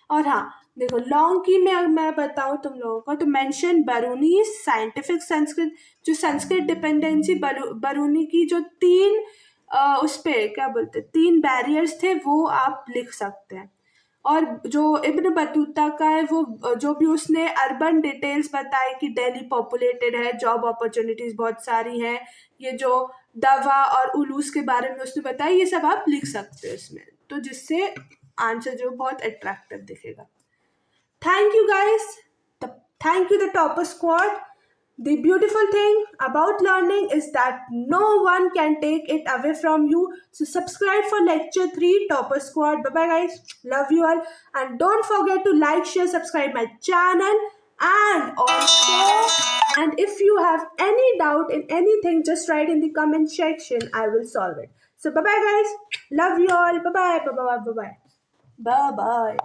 और हाँ देखो, लॉन्ग की में मैं बताऊँ तुम लोगों को, तो मेंशन बरूनी साइंटिफिक संस्कृत, जो संस्कृत डिपेंडेंसी बरूनी की जो 3 उस पे क्या बोलते 3 बैरियर्स थे, वो आप लिख सकते हैं। और जो इब्न बतूता का है, वो जो भी उसने अर्बन डिटेल्स बताए कि दिल्ली पॉपुलेटेड है, जॉब अपॉर्चुनिटीज बहुत सारी हैं, ये जो दवा और उलूस के बारे में उसने बताया, ये सब आप लिख सकते हो इसमें, तो जिससे आंसर जो बहुत अट्रैक्टिव दिखेगा। Thank you guys, thank you the topper squad. The beautiful thing about learning is that no one can take it away from you. So subscribe for lecture 3, Topper Squad. Bye bye guys. Love you all. And don't forget to like, share, subscribe my channel. And also, and if you have any doubt in anything, just write in the comment section. I will solve it. So bye bye guys. Love you all. Bye bye. Bye bye. Bye bye. Bye bye.